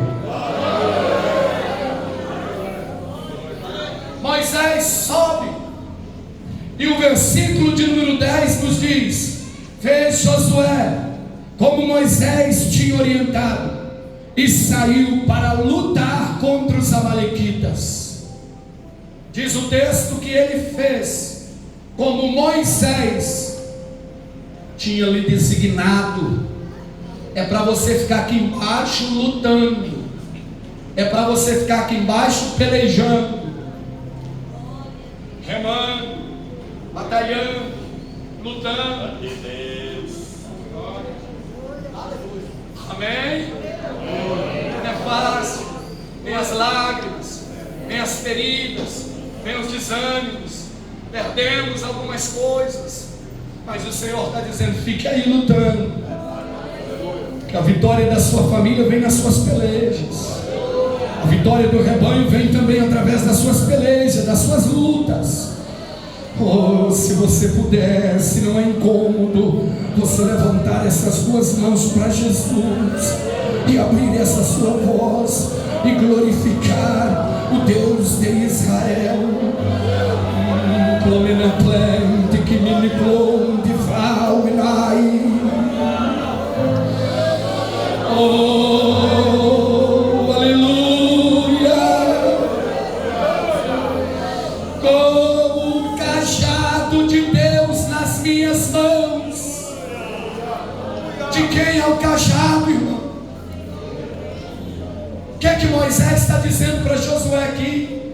Moisés sobe, e o versículo de número 10 nos diz: fez Josué como Moisés tinha orientado, e saiu para lutar contra os amalequitas. Diz o texto que ele fez como Moisés tinha lhe designado. É para você ficar aqui embaixo lutando, é para você ficar aqui embaixo pelejando, remando, batalhando, lutando. Amém? Não é fácil. Vem as lágrimas, vem as feridas, vem os desânimos, perdemos algumas coisas, mas o Senhor está dizendo: fique aí lutando, que a vitória da sua família vem nas suas pelejas. A vitória do rebanho vem também através das suas pelejas, das suas lutas. Oh, se você puder, se não é incômodo, você levantar essas duas mãos para Jesus e abrir essa sua voz e glorificar o Deus de Israel. Que me Ele plom de frau enai. Oh, aleluia. Como o cajado de Deus nas minhas mãos. De quem é o cajado, irmão? O que é que Moisés está dizendo para Josué aqui?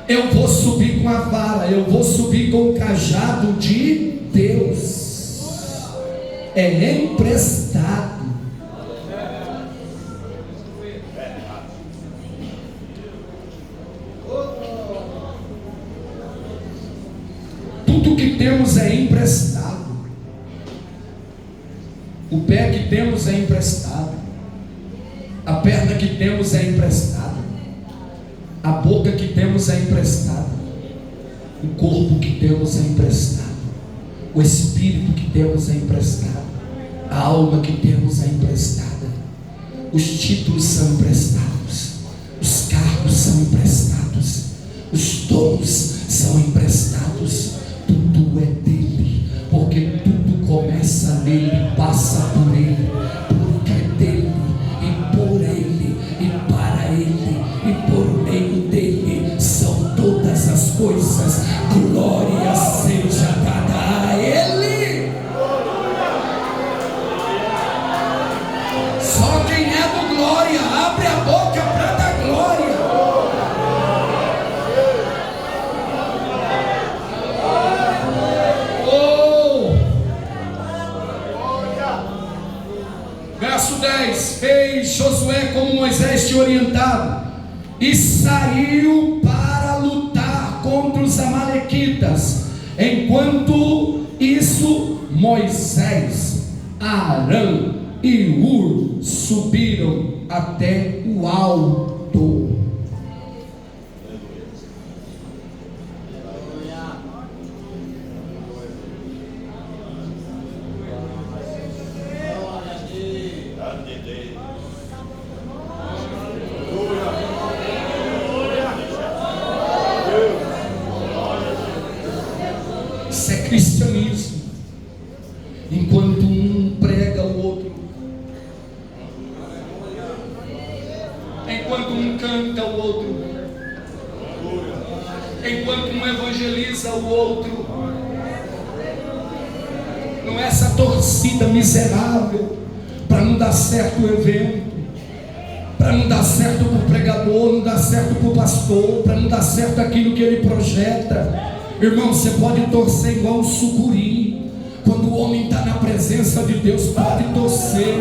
Eu vou subir com a vara, eu vou subir com o cajado de Deus. É emprestado. Tudo que temos é emprestado. O pé que temos é emprestado. A perna que temos é emprestada. A boca que temos é emprestada. O corpo que temos é emprestado. O espírito que temos é emprestado. A alma que temos é emprestada. Os títulos são emprestados. Os cargos são emprestados. Os dons são emprestados. Tudo é dele, porque tudo começa nele, passa por ele, porque é dele, e por ele, e para ele, e por meio dele são todas as coisas. Glória seja dada a ele. Só quem é do glória abre a boca para dar glória. Verso 10: fez Josué como Moisés tinha orientado, e saiu para lutar contra os amalequitas. Enquanto isso, Moisés, Arão e Hur subiram até o alto. Isso é cristianismo. Enquanto um prega o outro, enquanto um canta o outro, enquanto um evangeliza o outro. Não é essa torcida miserável para não dar certo o evento, para não dar certo para o pregador, não dar certo para o pastor, para não dar certo aquilo que ele projeta. Irmão, você pode torcer igual um sucuri. Quando o homem está na presença de Deus, pode torcer,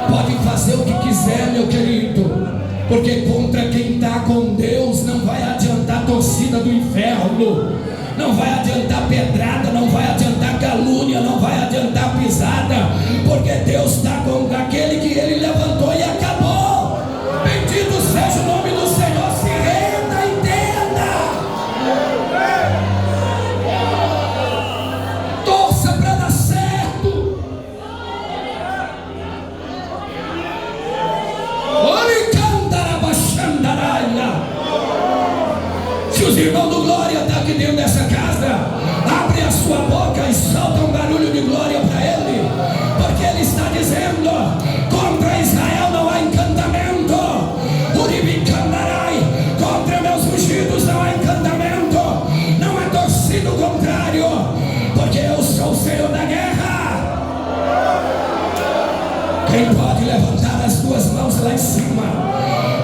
pode fazer o que quiser, meu querido, porque contra quem está com Deus não vai adiantar torcida do inferno, não vai adiantar pedrada, não vai adiantar calúnia, não vai adiantar pisada, porque Deus está com aquele que ele levantou e acabou. Bendito seja o nome do Senhor. Se renda e entenda. Torça para dar certo. Se os irmãos do glória estão aqui dentro dessa casa, abre a sua boca e solta um barulho de glória para ele, porque ele está dizendo: contra Israel não há encantamento. Uribicandarai, contra meus ungidos não há encantamento, não é torcida o contrário, porque eu sou o Senhor da guerra. Quem pode levantar as duas mãos lá em cima,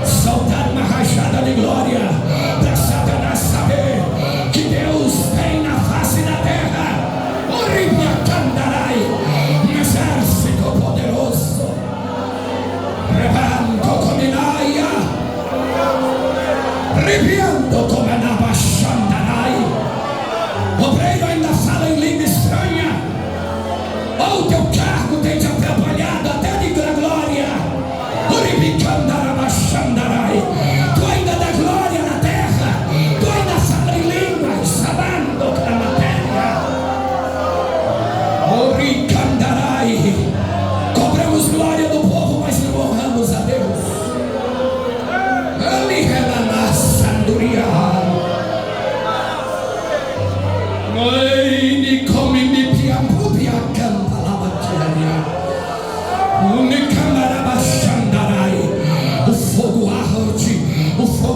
soltar uma rajada de glória para Satanás saber que Deus tem na face da terra um exército poderoso. Revanto cominaia, ribiando como nabaxandarai. Obreiro ainda fala em língua estranha, ou teu cargo tem te atrapalhado até de glória. Uribicandarabachandarai. Tu ainda dá glória na terra, tu ainda fala em línguas, sabando para a matéria. Uricandarai. Cobramos glória do povo, mas não honramos a Deus. Ali relamassanduria.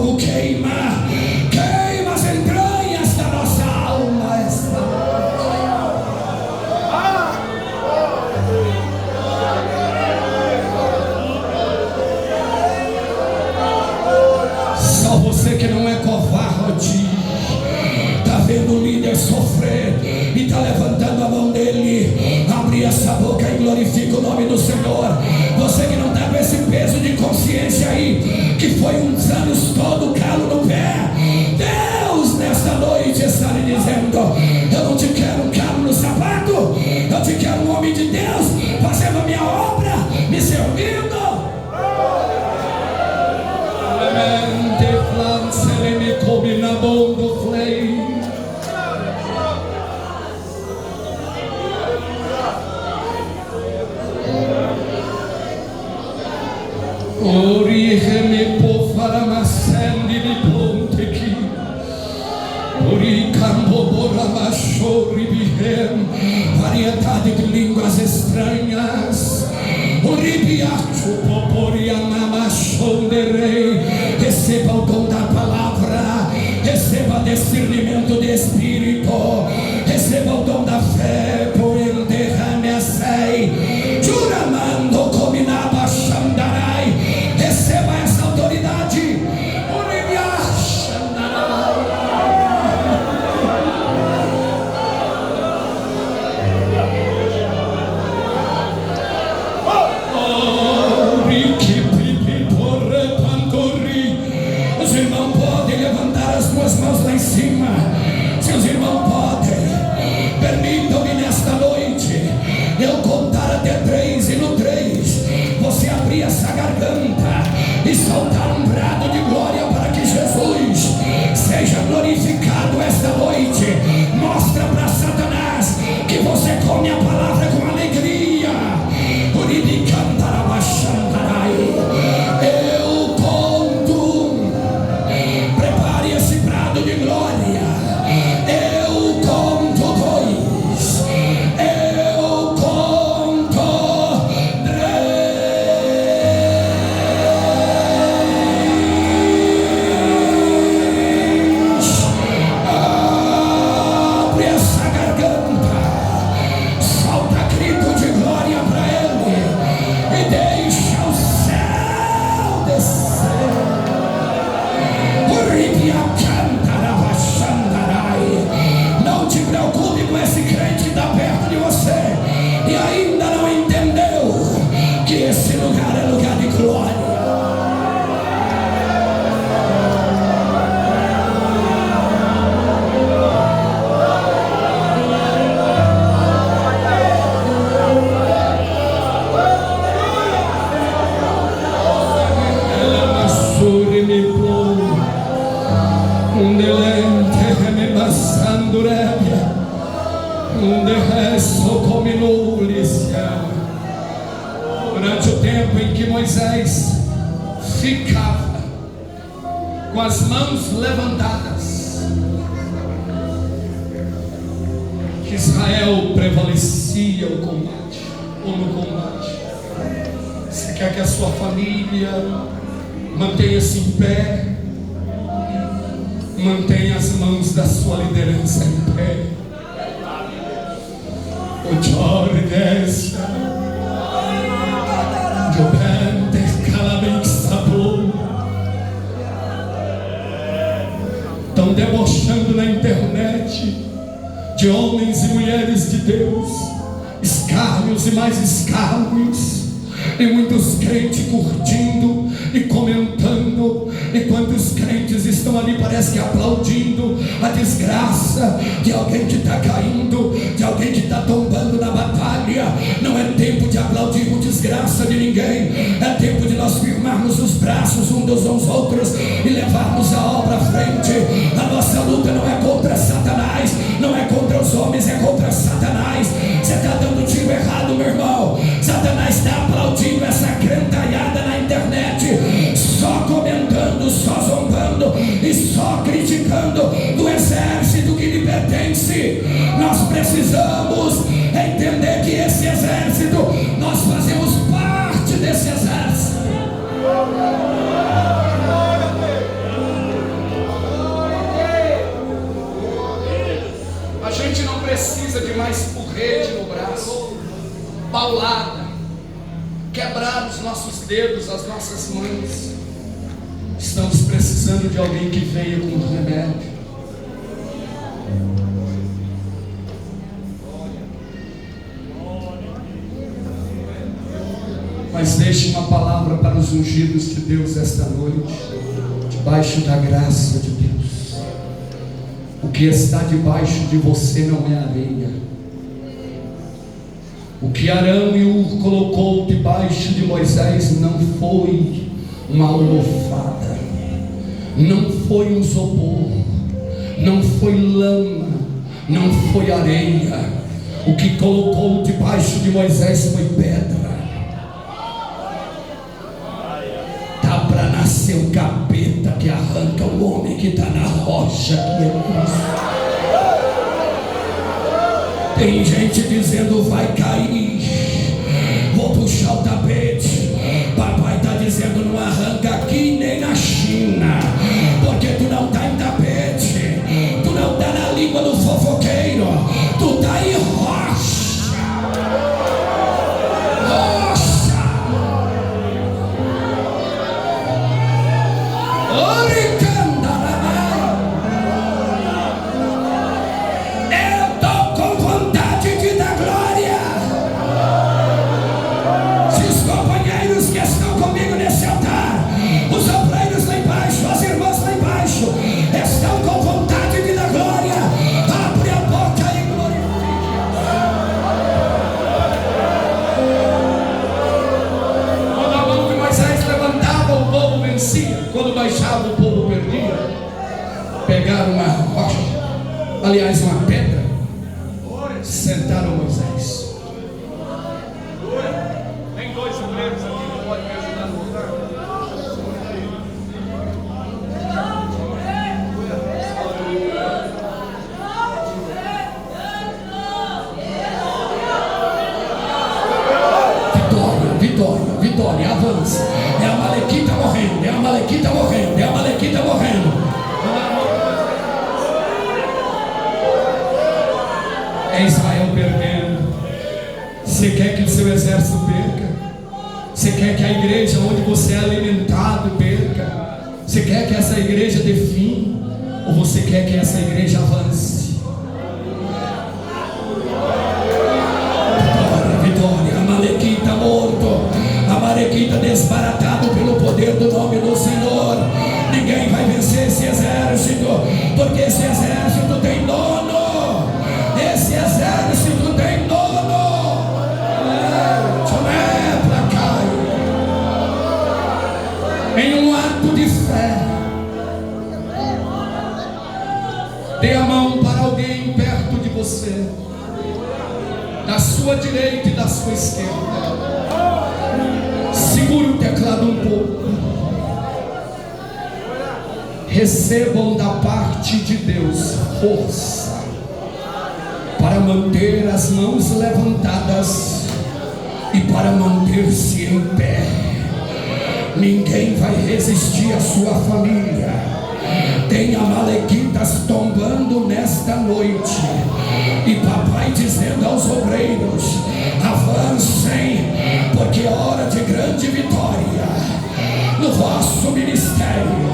fogo queima, queima as entranhas da nossa alma esta noite. Só você que não é covarde, está vendo o líder sofrer e está levantando a mão dele. Abre essa boca e glorifica o nome do Senhor. Você que não está com esse peso de consciência aí, que foi uns anos todo calo no pé, Deus nesta noite está lhe dizendo: eu não te quero um calo no sapato, eu te quero um homem de Deus fazendo a minha obra, me servindo. Oriheme pofaramasendi di ponteki, oricamboboramachori bihem, variedade de línguas estranhas, oribiacho poporiamamachonderei. Receba o dom da palavra, receba discernimento de espírito, receba o dom da fé, poenderramesei, juramando cominaba xandarai. Receba essa autoridade. Os irmãos podem levantar as suas mãos lá em cima. Se os irmãos podem, permitam-me nesta noite eu contar até 3, e no 3 você abrir essa garganta e soltar um brado de glória para que Jesus seja glorificado esta noite. Mostra para Satanás que você come a palavra com alegria. Eu conto, prepare esse brado de glória. Eu conto 2, eu conto 3. Abre essa garganta, solta grito de glória para Ele e deixa o céu descer. Não te preocupe com esse crente que está perto de você e ainda não entendeu que esse lugar é lugar de glória. Durante o tempo em que Moisés ficava com as mãos levantadas, Israel prevalecia o combate, ou no combate. Você quer que a sua família mantenha-se em pé? Mantenha as mãos da sua liderança em pé. O Jorge dessa estão debochando na internet de homens e mulheres de Deus, escárnios e mais escárnios, e muitos crentes curtindo e comentando, enquanto os crentes estão ali, parece que aplaudindo a desgraça de alguém que está caindo, de alguém que está tombando na batalha. Não é tempo de aplaudir por desgraça de ninguém, é tempo de nós firmarmos os braços uns dos outros e levarmos a obra à frente. A nossa luta não é contra Satanás, não é contra os homens, é contra Satanás. Você está dando tiro errado, meu irmão. Satanás está aplaudindo essa grantalhada na internet, só comentando, só zombando e só criticando do exército que lhe pertence. Nós precisamos entender que esse exército, nós fazemos parte desse exército. paulada, quebrar os nossos dedos, as nossas mãos. Estamos precisando de alguém que venha com um remédio. Mas deixe uma palavra para os ungidos de Deus esta noite, debaixo da graça de Deus. O que está debaixo de você não é areia. O que Arão e Ur colocou debaixo de Moisés não foi uma almofada, não foi um isopor, não foi lama, não foi areia. O que colocou debaixo de Moisés foi pedra. Nascer o capeta que arranca o homem que está na rocha, que é Cristo. Tem gente dizendo vai cair, vou puxar o tapete. Papai está dizendo não arranca aqui nem na China, porque tu não está em tapete, tu não está na língua do fofoqueiro, tu está em rocha. Quando baixava, o povo perdia. Pegaram uma rocha, aliás, uma pedra, sentaram Moisés. Tem dois obreiros aqui que podem me ajudar no lugar. Vitória, vitória, avança. É a Malequita morrendo, é a Malequita morrendo, é a Malequita morrendo. É Israel perdendo. Você quer que o seu exército perca? Você quer que a igreja onde você é alimentado perca? Você quer que essa igreja dê fim? Ou você quer que essa igreja avance? Vitória, a Malequita morto, a Malequita desbaratado pelo poder do nome do Senhor. Ninguém vai vencer esse exército, porque esse exército tem dono. Esse exército tem dono. Em um ato de fé, dê a mão para alguém perto de você, da sua direita e da sua esquerda. Segure o teclado um pouco. Recebam da parte de Deus força para manter as mãos levantadas e para manter-se em pé. Ninguém vai resistir à sua família. Tem amalequitas tombando nesta noite, e papai dizendo aos obreiros: avancem, porque é hora de grande vitória no vosso ministério.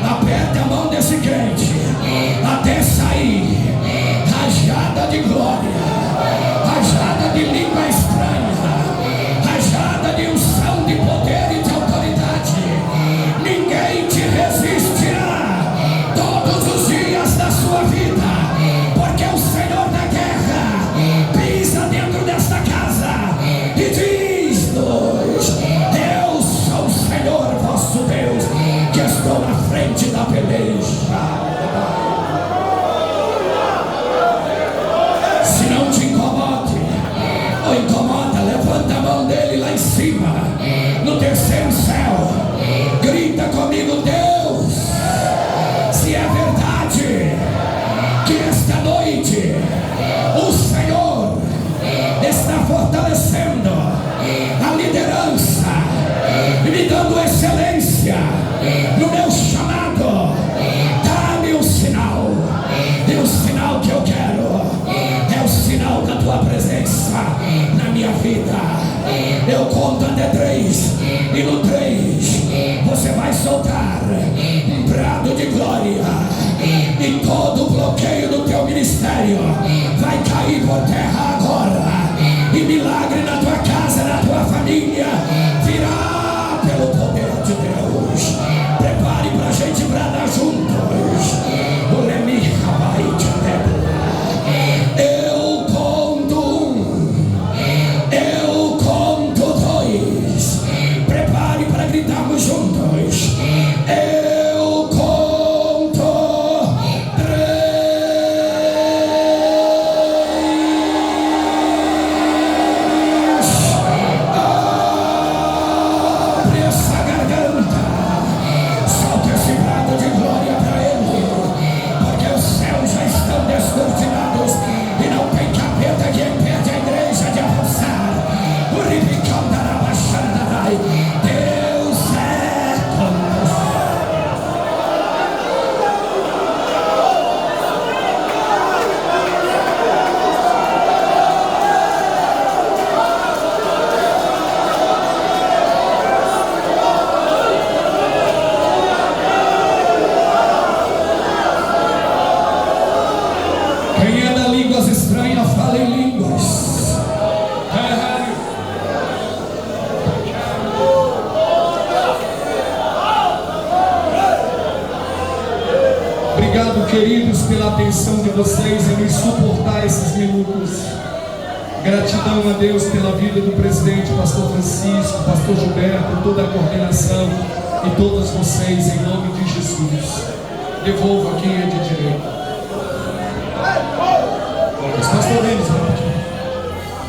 Aperte a mão desse crente até sair rajada de glória, rajada de língua estranha, rajada de unção, de poder e de autoridade. Ninguém te resistirá todos os dias da sua vida, porque o Senhor da guerra pisa dentro desta casa e diz-nos: eu sou o Senhor vosso Deus, que estou na frente da peleja. Incomoda, levanta a mão dele lá em cima, no terceiro céu. Grita comigo: Deus, se é verdade que esta noite o Senhor está fortalecendo a liderança, me dando excelência no meu chamado, dá-me o seu E no 3, você vai soltar um brado de glória. E todo bloqueio do teu ministério vai cair por terra agora. E milagre na tua casa, na tua família, virá pelo poder de Deus. Prepare para a gente bradar juntos. O Lemi Rabai Eu conto 1, eu conto 2. Prepare para gritarmos juntos. Eu conto 3. Abre essa garganta. Solta esse brado de glória para Ele. Porque os céus já estão descortinados. E não tem capeta que impede a igreja de avançar. O ribicão da Rabaxandarai. Deus é conosco. Quem é da línguas estranhas, fala em línguas. Obrigado, queridos, pela atenção de vocês em me suportar esses minutos. Gratidão a Deus pela vida do presidente, pastor Francisco, pastor Gilberto, toda a coordenação e todos vocês, em nome de Jesus. Devolvo a quem é de direito.